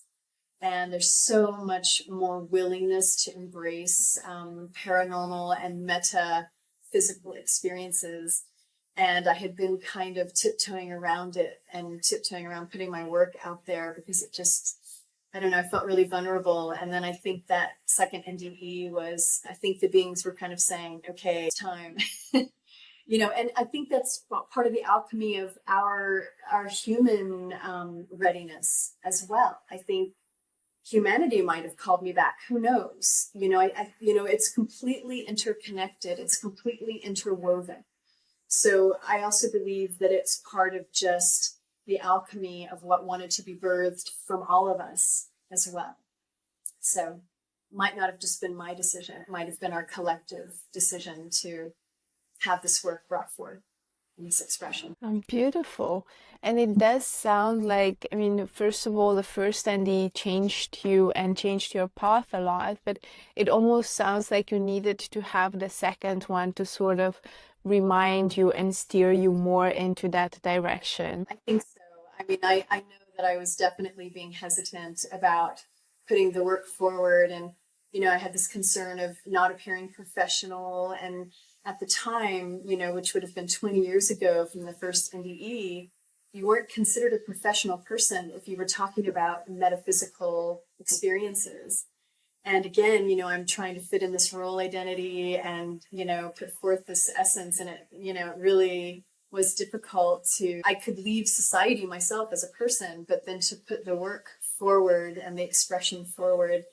S3: and there's so much more willingness to embrace paranormal and metaphysical experiences. And I had been kind of tiptoeing around it and tiptoeing around putting my work out there because it just, I don't know, I felt really vulnerable. And then I think that second NDE was, I think the beings were kind of saying, okay, it's time. And I think that's part of the alchemy of our human readiness as well. I think humanity might have called me back. Who knows? It's completely interconnected. It's completely interwoven. So I also believe that it's part of just the alchemy of what wanted to be birthed from all of us as well. So might not have just been my decision. It might have been our collective decision to have this work brought forth in this expression.
S2: Beautiful. And it does sound like, first of all, the first ND changed you and changed your path a lot, but it almost sounds like you needed to have the second one to sort of remind you and steer you more into that direction.
S3: I think so. I know that I was definitely being hesitant about putting the work forward, and I had this concern of not appearing professional. And at the time, which would have been 20 years ago from the first NDE, you weren't considered a professional person if you were talking about metaphysical experiences. And again, I'm trying to fit in this role identity and, put forth this essence. And it really was difficult I could leave society myself as a person, but then to put the work forward and the expression forward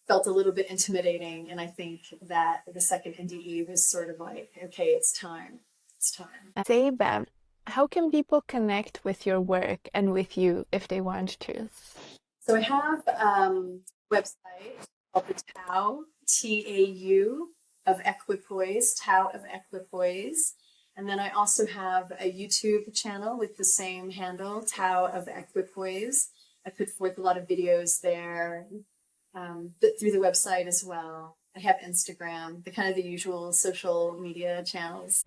S3: felt a little bit intimidating. And I think that the second NDE was sort of like, okay, it's time. It's time.
S2: Zeba, how can people connect with your work and with you if they want to?
S3: So I have a website called the Tao, Tau of Equipoise, Tao of Equipoise. And then I also have a YouTube channel with the same handle, Tao of Equipoise. I put forth a lot of videos there, but through the website as well. I have Instagram, the kind of the usual social media channels.